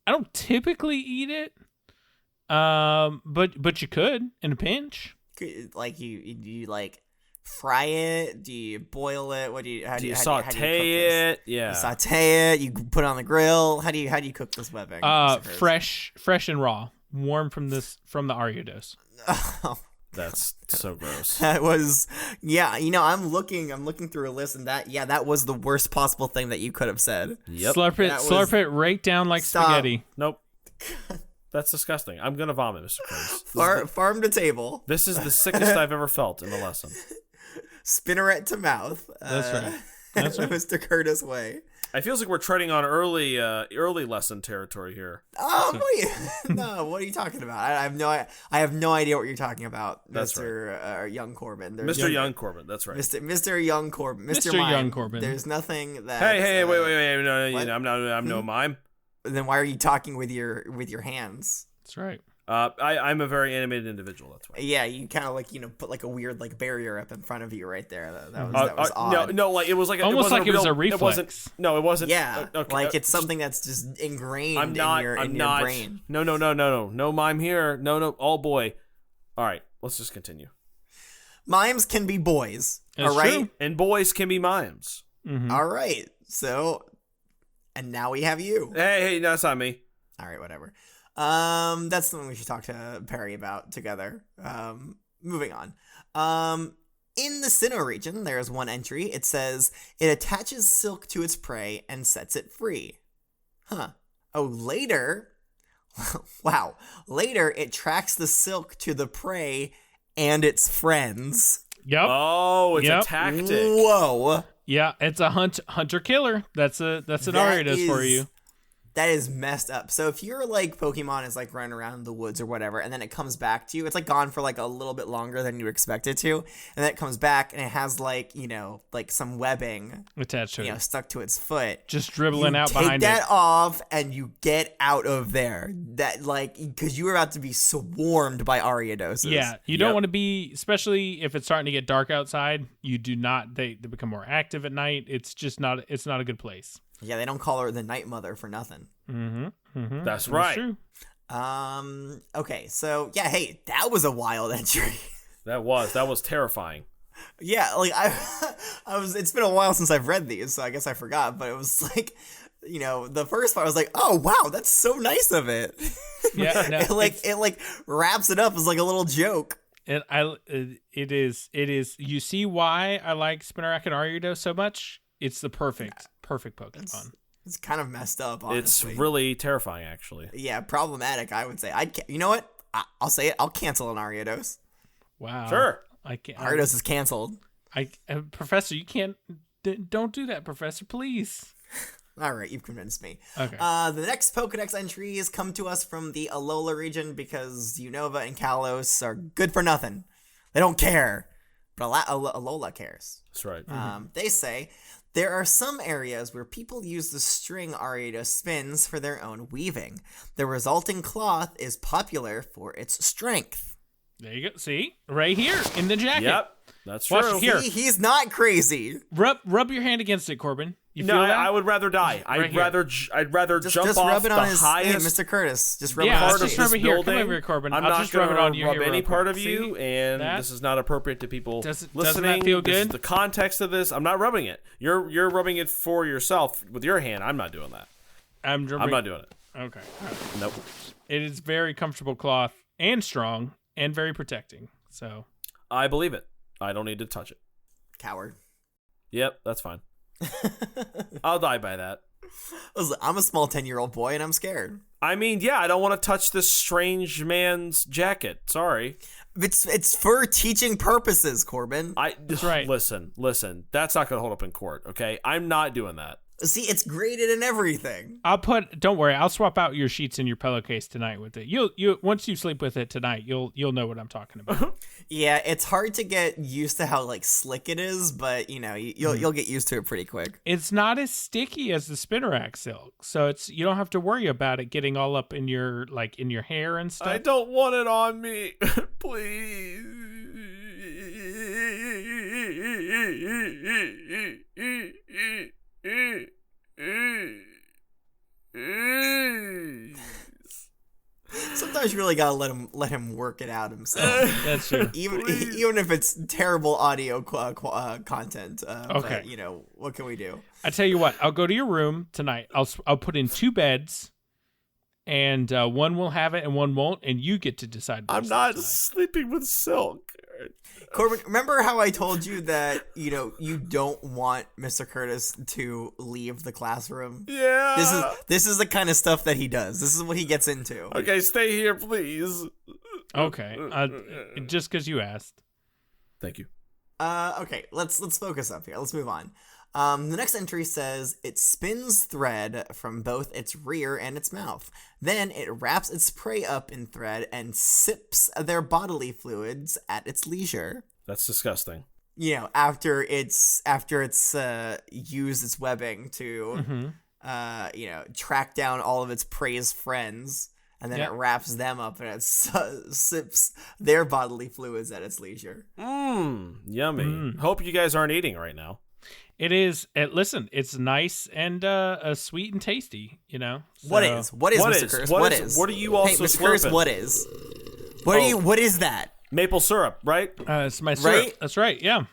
don't typically eat it. But you could in a pinch. Like, you like fry it? Do you boil it? What do you? How do you saute cook this? it? Yeah. You saute it. You put it on the grill. How do you cook this webbing? Fresh and raw, warm from the Ariados. That's so gross. That was, yeah. You know, I'm looking through a list, and that was the worst possible thing that you could have said. Yep. Slurp it right down like spaghetti. Nope. That's disgusting. I'm gonna vomit, Mr. Curtis. Farm to table. This is the sickest I've ever felt in the lesson. Spinneret to mouth. That's right. That's right. Mr. Curtis way. It feels like we're treading on early lesson territory here. Oh, no! What are you talking about? I have no idea what you're talking about, That's Mr. Young Corbin. Mr. Young Corbin. That's right. Mr. Young Corbin. Mr. Young Corbin. There's nothing that. Hey! Wait! No, I'm no mime. Then why are you talking with your hands? That's right. I'm a very animated individual. That's why. Yeah, you kind of like put like a weird like barrier up in front of you right there. That was odd. No, like it was like almost like it was a reflex. It wasn't. Yeah, okay, like it's something that's just ingrained in your brain. No mime here. No. Oh boy. All right, let's just continue. Mimes can be boys. That's all right, true. And boys can be mimes. Mm-hmm. All right. So, and now we have you. Hey, no, that's not me. All right, whatever. That's something we should talk to Perry about together. Moving on. In the Sinnoh region, there's one entry. It says, it attaches silk to its prey and sets it free. Huh. Oh, later, wow. Later, it tracks the silk to the prey and its friends. Yep. Oh, it's a tactic. Whoa. Yeah, it's a hunter-killer. That's an Ariados for you. That is messed up. So if you're like Pokemon is like running around the woods or whatever, and then it comes back to you, it's like gone for like a little bit longer than you expect it to, and then it comes back and it has like, you know, like some webbing attached to it, stuck to its foot, just dribbling out behind it. Take that off and you get out of there. That like because you were about to be swarmed by Ariadoses. Yeah, you don't want to be, especially if it's starting to get dark outside. You do not. They become more active at night. It's just not. It's not a good place. Yeah, they don't call her the Night Mother for nothing. That's right. True. Okay, so yeah, hey, that was a wild entry. That was terrifying. Yeah, like I was. It's been a while since I've read these, so I guess I forgot. But it was like, the first part I was like, oh wow, that's so nice of it. Yeah, no, it wraps it up as like a little joke. It is. You see why I like Spinarak and Ariados so much? It's the perfect Pokemon. It's kind of messed up, honestly. It's really terrifying, actually. Yeah, problematic, I would say. You know what? I'll say it. I'll cancel an Ariados. Wow. Sure. I can't. Ariados is canceled. Professor, you can't. Don't do that, Professor, please. All right, you've convinced me. Okay. The next Pokedex entries come to us from the Alola region because Unova and Kalos are good for nothing. They don't care. But Alola cares. That's right. They say, there are some areas where people use the string Ariados spins for their own weaving. The resulting cloth is popular for its strength. There you go. See? Right here in the jacket. Yep. That's Watch true. it here. See, he's not crazy. Rub your hand against it, Corbin. You feel that? I would rather die. I'd rather jump just off rub it the on his highest Mr. Curtis. Just rub it Yeah, on part his of just rub this it here. Come building. over here, Corbin. I'm I'll not just rub it on you rub here any real part quick. of you, See? and That? this is not appropriate to people Doesn't listening. that feel This is good? the context of this. I'm not rubbing it. You're rubbing it for yourself with your hand. I'm not doing that. I'm not doing it. Okay. Nope. It is very comfortable cloth and strong and very protecting. So I believe it. I don't need to touch it. Coward. Yep, that's fine. I'll die by that. Listen, I'm a small 10-year-old boy and I'm scared. I mean, yeah, I don't want to touch this strange man's jacket. Sorry. It's for teaching purposes, Corbin. That's right. Listen. That's not going to hold up in court, okay? I'm not doing that. See, it's graded and everything. Don't worry, I'll swap out your sheets in your pillowcase tonight with it. You once you sleep with it tonight, you'll know what I'm talking about. Yeah, it's hard to get used to how like slick it is, but you'll get used to it pretty quick. It's not as sticky as the Spinarak silk, so you don't have to worry about it getting all up in your hair and stuff. I don't want it on me. Please. Sometimes you really gotta let him work it out himself. That's true. even if it's terrible audio content. Okay. But, what can we do? I tell you what, I'll go to your room tonight. I'll put in 2 beds, and one will have it and one won't, and you get to decide. I'm not sleeping with Silk. Corbin, remember how I told you that you don't want Mr. Curtis to leave the classroom? Yeah. This is the kind of stuff that he does. This is what he gets into. Okay, stay here, please. Okay, just because you asked. Thank you. Okay, let's focus up here. Let's move on. The next entry says it spins thread from both its rear and its mouth. Then it wraps its prey up in thread and sips their bodily fluids at its leisure. That's disgusting. After it's used its webbing to track down all of its prey's friends, and then it wraps them up and it sips their bodily fluids at its leisure. Yummy. Hope you guys aren't eating right now. It is. Listen, it's nice and sweet and tasty. So. What is Mr. Curtis? What is? What are you also Mr. Curtis, what is? What is that? Maple syrup, right? It's my syrup. Right? That's right. Yeah.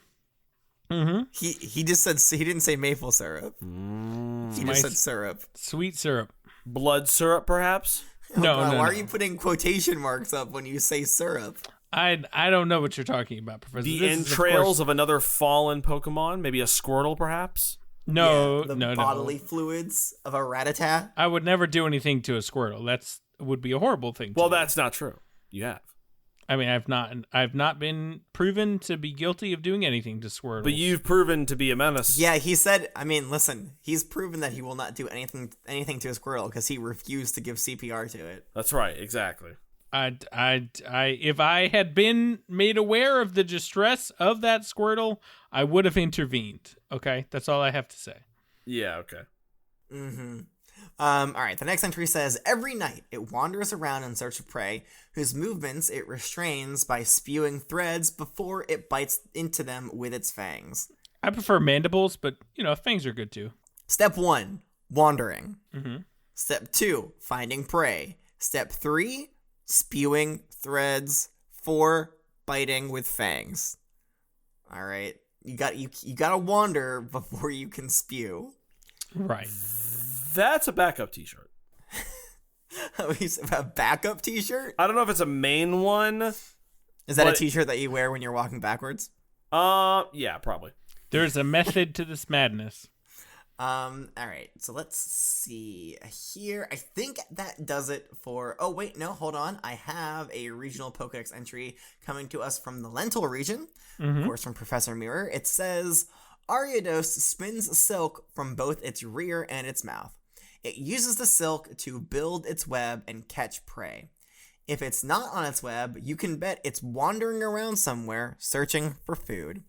Mm-hmm. He just said he didn't say maple syrup. He just said syrup. Sweet syrup. Blood syrup, perhaps? No. Why are you putting quotation marks up when you say syrup? I don't know what you're talking about, Professor. The entrails of another fallen Pokemon? Maybe a Squirtle, perhaps? No, the no. bodily fluids of a Rattata. I would never do anything to a Squirtle. That would be a horrible thing. Well, that's not true. You have. I mean, I've not been proven to be guilty of doing anything to Squirtle. But you've proven to be a menace. Yeah, he said. I mean, listen. He's proven that he will not do anything to a Squirtle because he refused to give CPR to it. That's right. Exactly. If I had been made aware of the distress of that Squirtle, I would have intervened. Okay, that's all I have to say. Yeah. Okay. Mm-hmm. All right. The next entry says every night it wanders around in search of prey, whose movements it restrains by spewing threads before it bites into them with its fangs. I prefer mandibles, but fangs are good too. Step 1, wandering. Mm-hmm. Step 2, finding prey. Step 3, spewing threads. 4, biting with fangs. All right, you gotta wander before you can spew. Right. That's a backup T-shirt. A backup T-shirt? I don't know if it's a main one. Is that a T-shirt that you wear when you're walking backwards? Yeah, probably. There's a method to this madness. All right, so let's see here. I think that does it for... Oh, wait, no, hold on. I have a regional Pokedex entry coming to us from the Lentil region, of course, from Professor Mirror. It says, Ariados spins silk from both its rear and its mouth. It uses the silk to build its web and catch prey. If it's not on its web, you can bet it's wandering around somewhere, searching for food.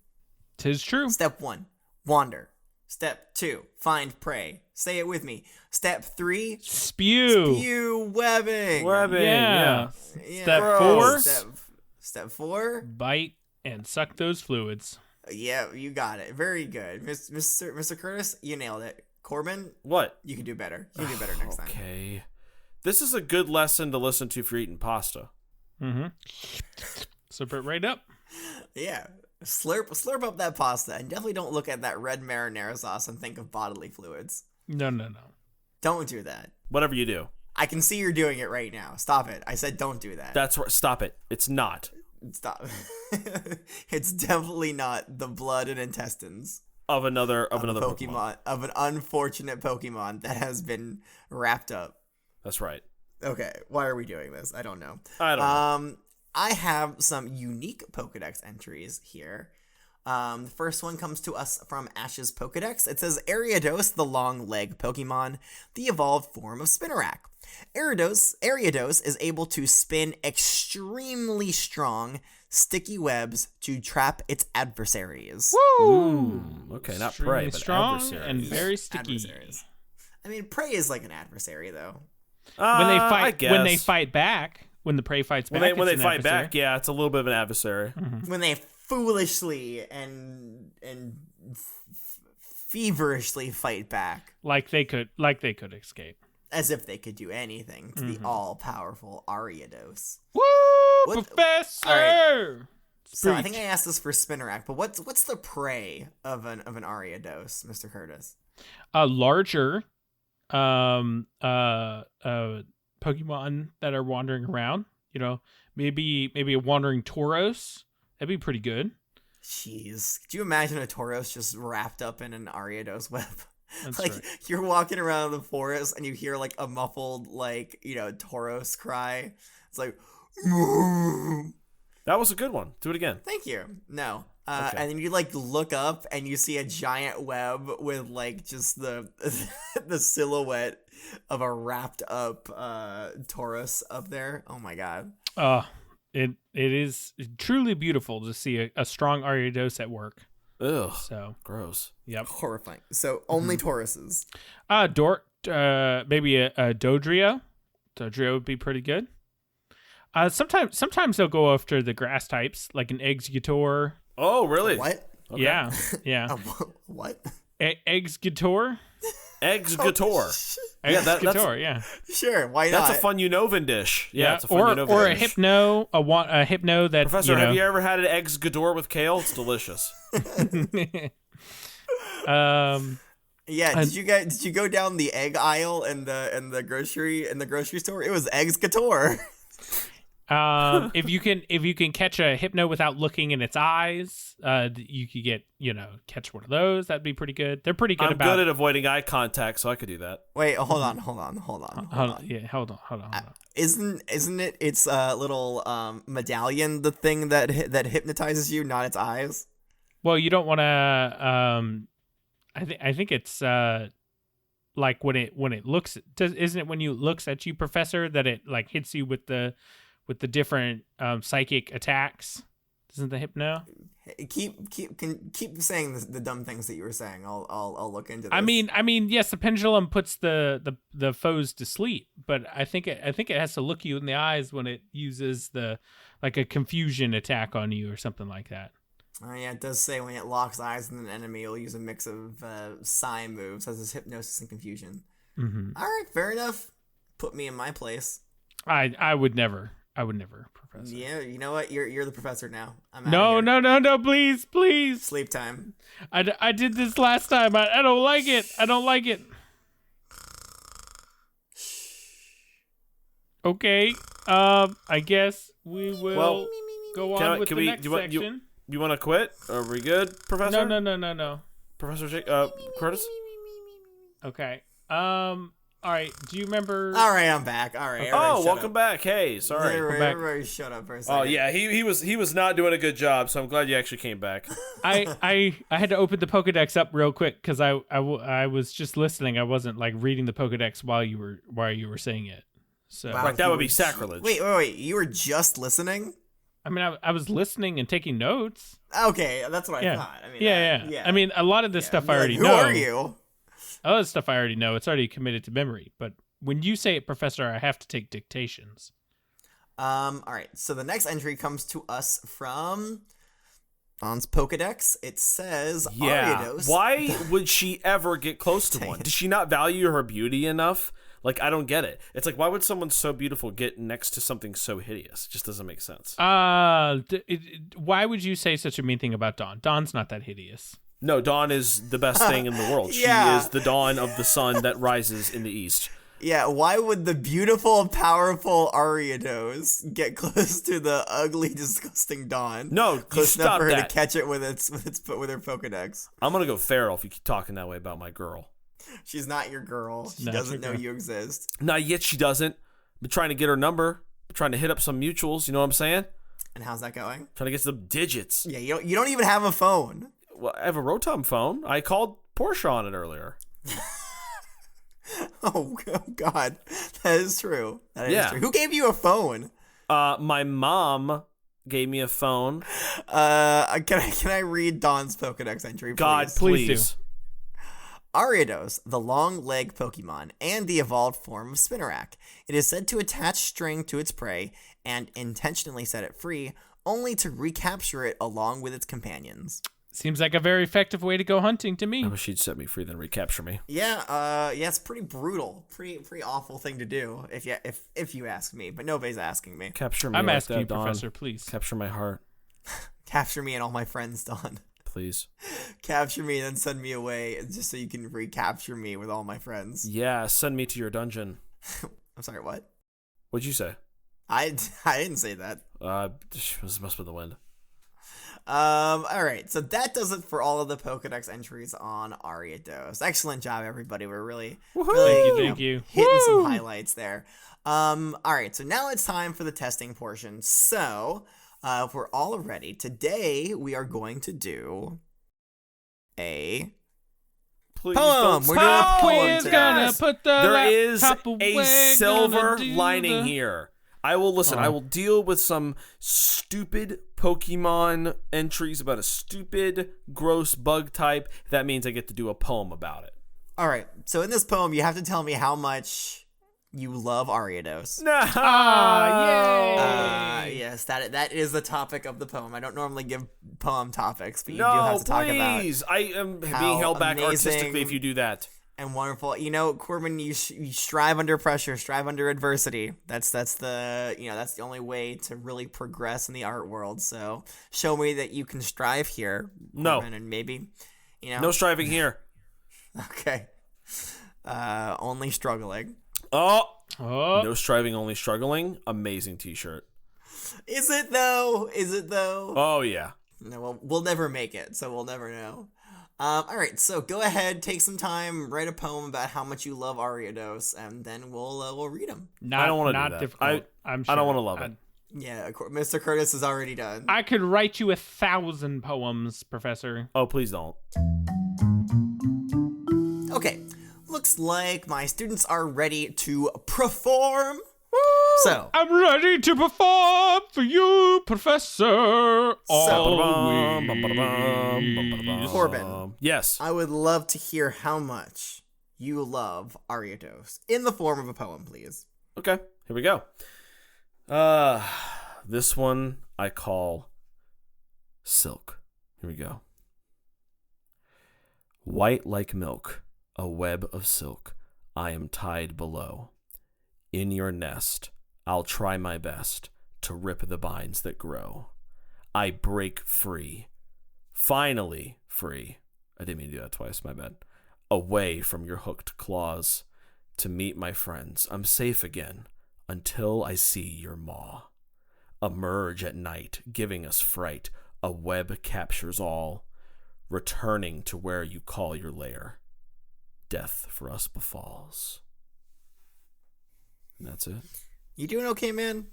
'Tis true. Step 1, wander. Step 2, find prey. Say it with me. Step 3, Spew. spew webbing. Yeah. Yeah. Step Gross. 4, Step 4, bite and suck those fluids. yeah, you got it. Very good. Mr. Curtis, you nailed it. Corbin, What? you can do better. You can do better next time. Okay. This is a good lesson to listen to if you're eating pasta. Slip it right up. Yeah. Slurp up that pasta, and definitely don't look at that red marinara sauce and think of bodily fluids. No. Don't do that. Whatever you do. I can see you're doing it right now. Stop it. I said don't do that. That's right. Stop it. It's not. Stop. It's definitely not the blood and intestines Of another of Pokemon. of an unfortunate Pokemon that has been wrapped up. That's right. Okay, why are we doing this? I don't know. I don't know. I have some unique Pokedex entries here. The first one comes to us from Ash's Pokedex. It says, Ariados, the Long Leg Pokemon, the evolved form of Spinarak. Ariados is able to spin extremely strong, sticky webs to trap its adversaries. Woo! Okay, not Extremely prey, but strong adversaries. and very sticky. Adversaries. I mean, prey is like an adversary, though. When they I fight, guess. when they fight back, when the prey fights back, when they it's an fight adversary. back, yeah, it's a little bit of an adversary. When they foolishly and feverishly fight back, like they could escape. as if they could do anything to the all-powerful Ariados. Woo, What- Professor! All right. So I Preach. think I asked this for Spinarak, but what's the prey of an Ariados, Mr. Curtis? Larger Pokemon that are wandering around. You know, maybe a wandering Tauros. That'd be pretty good. Jeez, could you imagine a Tauros just wrapped up in an Ariados web? That's Like right. you're walking around the forest and you hear like a muffled Tauros cry. It's like, That was a good one. Do it again. thank you. No. Okay. And then you like look up and you see a giant web with like just the the silhouette of a wrapped up Tauros up there. Oh my god. It is truly beautiful to see a strong Ariados at work. Ugh. So, Gross. yep. Horrifying. So only Tauruses. Maybe a Dodrio. Dodrio would be pretty good. Sometimes they'll go after the grass types, like an Exeggutor. Oh, really? What? Okay. Yeah. What? Exeggutor. Exeggutor. Yeah, Exeggutor, yeah. Sure, why not? That's a fun Unova dish. Yeah, it's a fun or Unova or a dish. Hypno, a Hypno that Professor, have you ever had an Exeggutor with kale? It's delicious. Yeah, did you go down the egg aisle in the grocery store? It was eggs couture. if you can catch a Hypno without looking in its eyes, you could get catch one of those. That'd be pretty good. They're pretty good I'm about. good at avoiding eye contact, so I could do that. Wait, hold on. Hold on. Isn't it its little medallion the thing that hypnotizes you, not its eyes? Well, you don't want to. I think it's like when it looks. Isn't it when you looks at you, Professor, that it like hits you with the different psychic attacks? Isn't the Hypno? Keep saying the dumb things that you were saying. I'll look into this. I mean, yes, the pendulum puts the foes to sleep, but I think it has to look you in the eyes when it uses like a confusion attack on you or something like that. Oh yeah, it does say when it locks eyes on an enemy, it'll use a mix of psi moves, such as hypnosis and confusion. Mm-hmm. All right, fair enough. Put me in my place. I would never I would never, Professor. Yeah, you know what? You're the professor now. I'm No, outta here. no, please. Sleep time. I did this last time. I don't like it. I don't like it. Okay. I guess we will go on with the next section. You want to quit? Are we good, Professor? No. Professor Curtis? Okay. All right. Do you remember? All right, I'm back. All right. Welcome back. Hey, sorry. Everybody shut up for a second. Oh yeah, he was not doing a good job, so I'm glad you actually came back. I had to open the Pokedex up real quick because I was just listening. I wasn't like reading the Pokedex while you were saying it. So Wow. Like that would be sacrilege. Wait. You were just listening? I mean, I was listening and taking notes. Okay, that's what I thought. I mean, yeah. I mean, a lot of this stuff I already Who know. Who are you? A lot of stuff I already know. It's already committed to memory. But when you say it, Professor, I have to take dictations. All right. So the next entry comes to us from Don's Pokedex. It says Ariados. Why would she ever get close to one? Does she not value her beauty enough? Like, I don't get it. It's like, why would someone so beautiful get next to something so hideous? It just doesn't make sense. Why would you say such a mean thing about Dawn? Dawn's not that hideous. No, Dawn is the best thing in the world. Yeah. She is the dawn of the sun that rises in the east. Yeah, why would the beautiful, powerful Ariados get close to the ugly, disgusting Dawn? No, close enough stop for her that. to catch it with her Pokedex. I'm gonna go feral if you keep talking that way about my girl. She's not your girl. She Not doesn't your know girl. you exist. Not yet, she doesn't. Been trying to get her number. Been trying to hit up some mutuals. You know what I'm saying? And how's that going? Trying to get some digits. Yeah, you don't even have a phone. Well, I have a Rotom phone. I called Porsche on it earlier. Oh God, that is true. That is Yeah. true. Who gave you a phone? My mom gave me a phone. Can I read Don's Pokedex entry, please? God, Please please. Ariados, the long leg Pokemon, and the evolved form of Spinarak. It is said to attach string to its prey and intentionally set it free, only to recapture it along with its companions. Seems like a very effective way to go hunting to me. I wish she'd set me free, then recapture me. Yeah, it's pretty brutal, pretty awful thing to do if you ask me, but nobody's asking me. Capture me. I'm like asking that, you, Dawn. Professor, please. Capture my heart, Capture me and all my friends, Don. please. Capture me and then send me away just so you can recapture me with all my friends. Yeah, send me to your dungeon. I'm sorry, what? What'd you say? I didn't say that. This must be the wind. All right, so that does it for all of the Pokedex entries on Ariados. Excellent job, everybody. We're really Thank you. hitting some highlights there. All right, so now it's time for the testing portion. So, if we're all ready, today we are going to do a Please poem. don't We're doing a stop. poem We're today. gonna put the There is laptop away, a silver gonna do lining the- here. I will listen. Oh. I will deal with some stupid Pokemon entries about a stupid, gross bug type. That means I get to do a poem about it. All right, so in this poem, you have to tell me how much you love Ariados. Yay! Yes, that is the topic of the poem. I don't normally give poem topics, but you do No, have to talk about please. I am being how held back amazing artistically if you do that. and wonderful. You know, Corbin, you strive under pressure, strive under adversity. That's the only way to really progress in the art world. So show me that you can strive here, No. Corbin, and maybe, No striving here. Okay. Only struggling. Oh, Oh, no striving, only struggling. Amazing t-shirt. Is it though? Oh, yeah. No, well, we'll never make it, so we'll never know. All right, so go ahead, take some time, write a poem about how much you love Ariados, and then we'll read them. not, I don't wanna do not that. difficult. I'm sure. I don't want to love it. Yeah, Mr. Curtis is already done. I could write you 1,000 poems, Professor. Oh, please don't. Okay, looks like my students are ready to perform. So, I'm ready to perform for you, Professor. Always. Corbin. Yes. I would love to hear how much you love Ariados in the form of a poem, please. Okay, here we go. This one I call Silk. Here we go. White like milk, a web of silk, I am tied below. In your nest, I'll try my best to rip the binds that grow. I break free. Finally free. I didn't mean to do that twice, my bad. Away from your hooked claws. To meet my friends. I'm safe again. Until I see your maw. Emerge at night, giving us fright. A web captures all. Returning to where you call your lair. Death for us befalls. And that's it. You doing okay, man?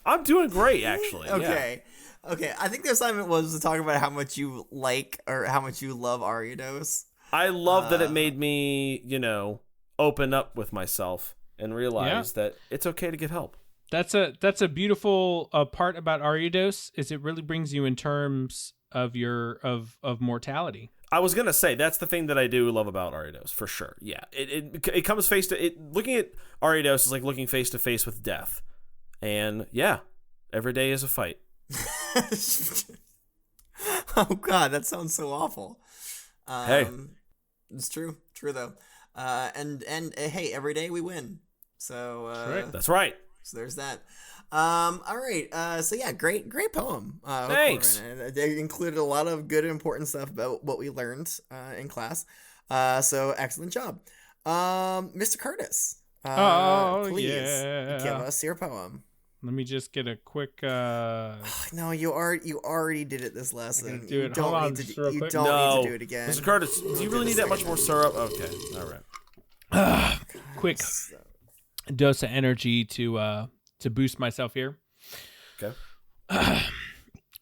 I'm doing great, actually. Okay. Yeah. Okay, I think the assignment was to talk about how much you like or how much you love Ariados. I love that it made me, open up with myself and realize that it's okay to get help. That's a beautiful part about Ariados is it really brings you in terms of your of mortality. I was gonna say that's the thing that I do love about Ariados for sure. Yeah, it comes face to it. Looking at Ariados is like looking face to face with death, and yeah, every day is a fight. Oh God, that sounds so awful. Hey, it's true though. And hey, every day we win. So that's right. So there's that. All right. So yeah, great poem. Thanks. They included a lot of good, important stuff about what we learned in class. So excellent job, Mr. Curtis. Please give us your poem. Let me just get a quick. No, you already did it this lesson. Do it. You don't need to do it again. Mr. Curtis, do you really need that much more syrup? Okay. All right. Quick dose of energy to boost myself here. Okay.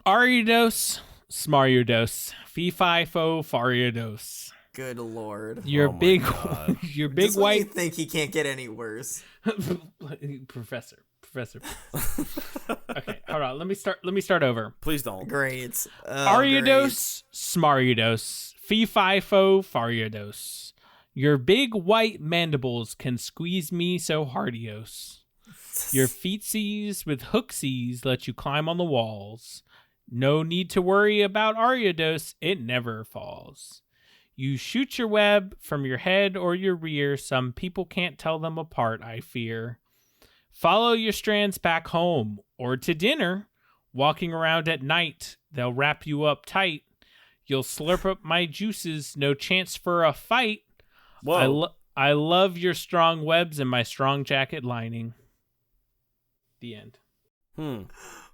Ariados, Smariodos, Fee-Fi Fo Fariados. Good Lord. Your big Just white. when you think he can't get any worse. Professor. Okay, hold on. Let me start over. Please don't. Great. Ariados, Smariodos, Fee-Fi Fo Fariados. Your big white mandibles can squeeze me so hardios. Your feetsies with hooksies let you climb on the walls. No need to worry about Ariados, it never falls. You shoot your web from your head or your rear, some people can't tell them apart, I fear. Follow your strands back home or to dinner. Walking around at night, they'll wrap you up tight. You'll slurp up my juices, no chance for a fight. Whoa. I love your strong webs and my strong jacket lining. The end.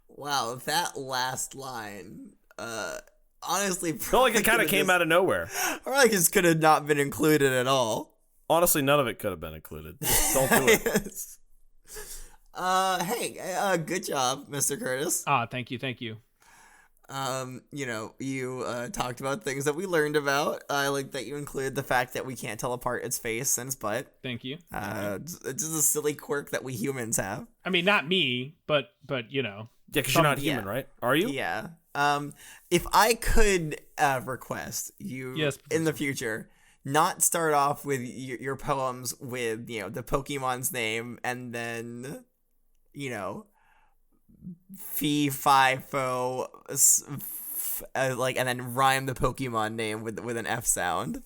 Wow, that last line, honestly, felt like it kind of came out of nowhere. Or like it could have not been included at all. Honestly, none of it could have been included. Just don't do it. Hey, good job, Mr. Curtis. Thank you. You talked about things that we learned about. I like that you included the fact that we can't tell apart its face and its butt. Thank you. It's just a silly quirk that we humans have. I mean, not me, but Yeah, because you're not human, right? Are you? Yeah. If I could request you in the future not start off with your poems with, the Pokemon's name and then, Fee, Fi, Fo, and then rhyme the Pokemon name with an F sound.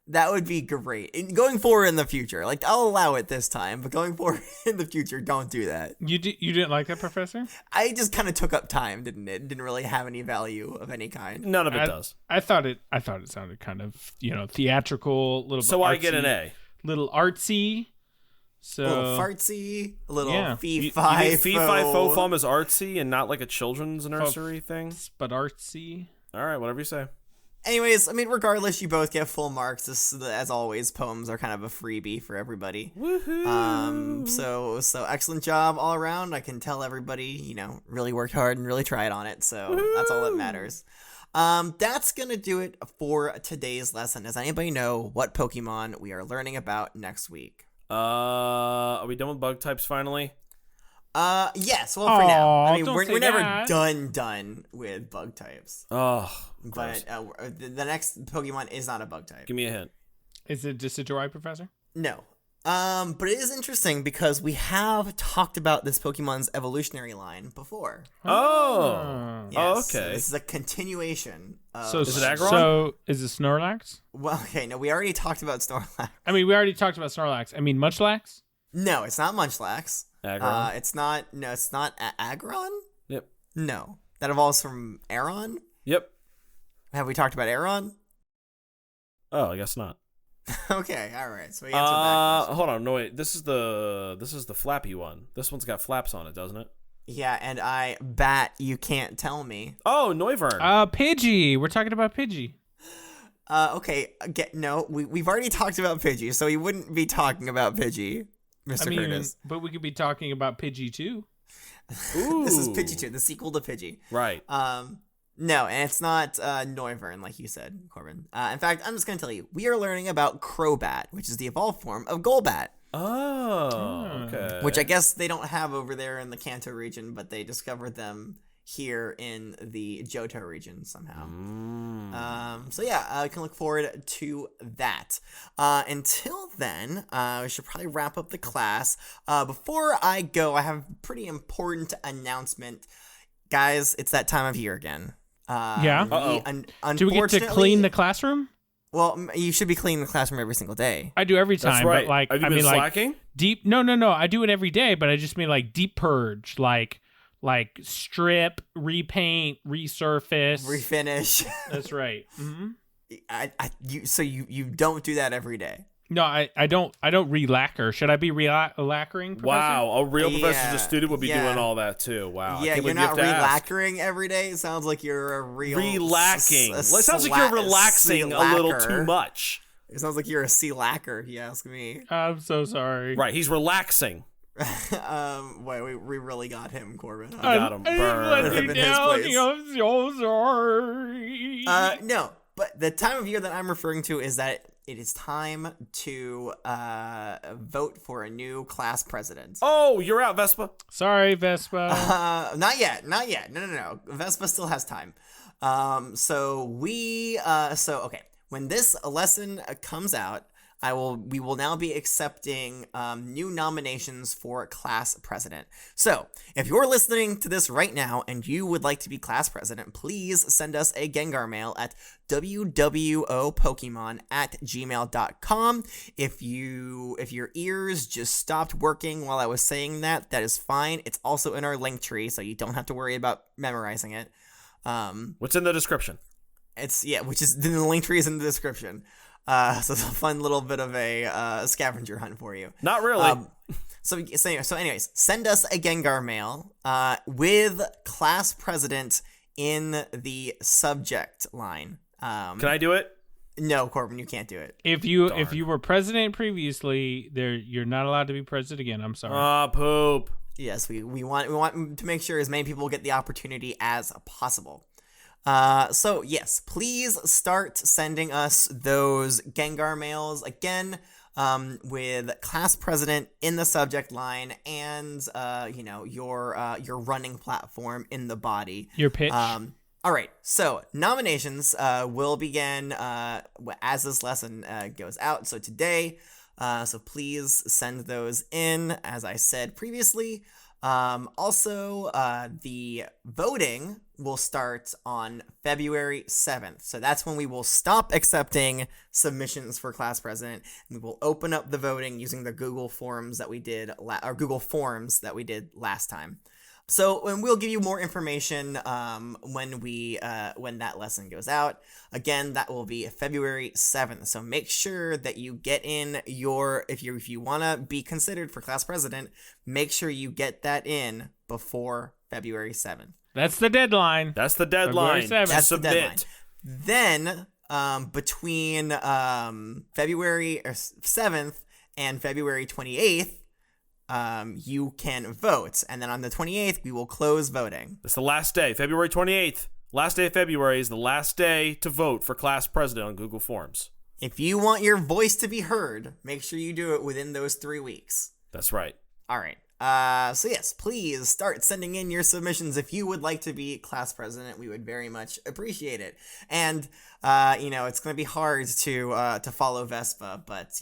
That would be great. Going forward in the future, I'll allow it this time, but going forward in the future, don't do that. You didn't like that, Professor? I just kind of took up time, didn't it? It didn't really have any value of any kind. None of it does. I thought it sounded kind of theatrical, little. So bit artsy, I get an A. Little artsy. So a little fartsy, a little fee You fi think Fee Fi Fo Fum is artsy and not like a children's nursery thing? But artsy. All right, whatever you say. Anyways, regardless, you both get full marks. As always, poems are kind of a freebie for everybody. Woohoo! So excellent job all around. I can tell everybody, really worked hard and really tried on it. So that's all that matters. That's gonna do it for today's lesson. Does anybody know what Pokemon we are learning about next week? Are we done with bug types finally? Yes. Well, for now. We're never that. done with bug types. Oh, but the next Pokemon is not a bug type. Give me a hint. Is it Decidueye, Professor? No. But it is interesting because we have talked about this Pokemon's evolutionary line before. Oh. Yes, Oh, okay. So this is a continuation. So is it Aggron? So is it Snorlax? Well, okay, no, we already talked about Snorlax. I mean, we already talked about Snorlax. I mean, Munchlax? No, it's not Munchlax. Aggron? It's not. No, it's not Aggron. Yep. No, that evolves from Aron. Yep. Have we talked about Aron? Oh, I guess not. Okay, all right. So we answered that question. Hold on. No, wait. This is the flappy one. This one's got flaps on it, doesn't it? Yeah, and I bet you can't tell me. Oh, Noivern. Pidgey. We're talking about Pidgey. Okay. No, we've already talked about Pidgey, so we wouldn't be talking about Pidgey, Mr. Curtis. But we could be talking about Pidgey too. Ooh. This is Pidgey 2, the sequel to Pidgey. Right. No, and it's not Noivern, like you said, Corbin. In fact, I'm just going to tell you, we are learning about Crobat, which is the evolved form of Golbat. Oh, okay. Which I guess they don't have over there in the Kanto region, but they discovered them here in the Johto region somehow. So yeah, I can look forward to that. Until then, we should probably wrap up the class. Before I go, I have a pretty important announcement. Guys, it's that time of year again. Yeah? Do we get to clean the classroom? Well, you should be cleaning the classroom every single day. I do every time. That's right. But like, Have you been slacking? Deep. No. I do it every day, but I just mean like deep purge, like strip, repaint, resurface, refinish. That's right. Mm-hmm. So you don't do that every day. No, I don't re-lacquer. Should I be re-lacquering, Professor? Wow, a real professor to student would be yeah. doing all that too. Wow. Yeah, you're not re-lacquering every day. It sounds like you're a real... Relacking. It sounds like you're relaxing a little too much. It sounds like you're a sea lacquer, if you ask me. I'm so sorry. Right, he's relaxing. Wait, we really got him, Corbin. I got him burned. I'm so sorry. No, but the time of year that I'm referring to is that it is time to vote for a new class president. Oh, you're out, Vespa. Sorry, Vespa. Not yet. No. Vespa still has time. Okay. When this lesson comes out, we will now be accepting new nominations for class president. So, if you're listening to this right now and you would like to be class president, please send us a Gengar mail at wwopokemon@gmail.com. If your ears just stopped working while I was saying that is fine. It's also in our link tree, so you don't have to worry about memorizing it. What's in the description? Which is the link tree is in the description. So it's a fun little bit of a scavenger hunt for you. Not really. So anyways, send us a Gengar mail with class president in the subject line. Can I do it? No, Corbin, you can't do it. If you were president previously, you're not allowed to be president again. I'm sorry. Poop. Yes, we want to make sure as many people get the opportunity as possible. So yes, please start sending us those Gengar mails again, with class president in the subject line and, your running platform in the body. Your pitch. All right. So nominations, will begin, as this lesson, goes out. So today, so please send those in, as I said previously. Also, the voting will start on February 7th. So that's when we will stop accepting submissions for class president. And we will open up the voting using the Google Forms that we did, last time. So, and we'll give you more information when that lesson goes out. Again, that will be February 7th. So make sure that you get in if you want to be considered for class president, make sure you get that in before February 7th. That's the deadline. That's the deadline. That's submit. The deadline. Then, between February 7th and February 28th, you can vote, and then on the 28th we will close voting. It's the last day. February 28th, last day of February, is the last day to vote for class president on Google Forms. If you want your voice to be heard, make sure you do it within those 3 weeks. That's right. All right. So yes, please start sending in your submissions if you would like to be class president. We would very much appreciate it. And it's going to be hard to follow Vespa, but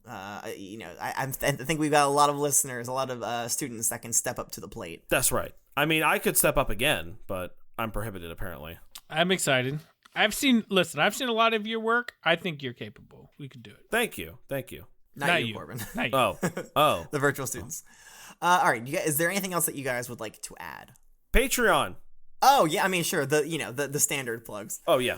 I think we've got a lot of listeners, a lot of students that can step up to the plate. That's right. I mean, I could step up again, but I'm prohibited apparently. I'm excited. I've seen a lot of your work. I think you're capable. We could do it. Thank you. Not you, Corbin. Not you. Oh. The virtual students. All right. Is there anything else that you guys would like to add? Patreon. Oh yeah, I mean sure. The standard plugs. Oh yeah.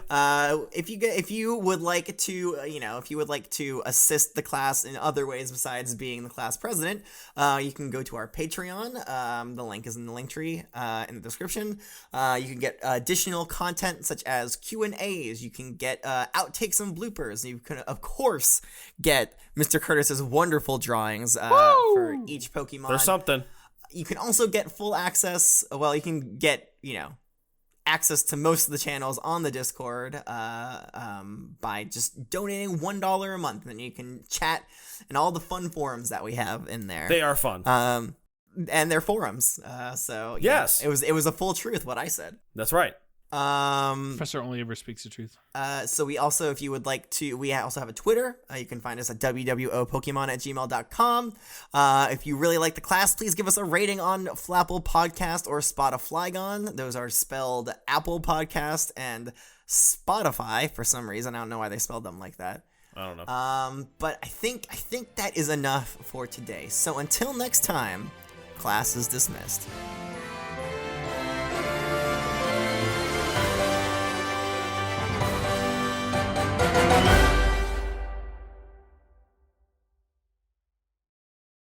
If you would like to assist the class in other ways besides being the class president, you can go to our Patreon. The link is in the link tree in the description. You can get additional content such as Q&As. You can get outtakes and bloopers. You can of course get Mr. Curtis's wonderful drawings for each Pokemon. There's something. You can also get full access. Well, you can get, access to most of the channels on the Discord by just donating $1 a month. And you can chat in all the fun forums that we have in there. They are fun. And they're forums. So yes, it was a full truth what I said. That's right. Professor only ever speaks the truth. So we also, if you would like to, we also have a Twitter. You can find us at wwopokemon@gmail.com. If you really like the class, please give us a rating on Flapple Podcast or Spotify. Those are spelled Apple Podcast and Spotify for some reason. I don't know why they spelled them like that. I don't know. But I think that is enough for today. So until next time, class is dismissed.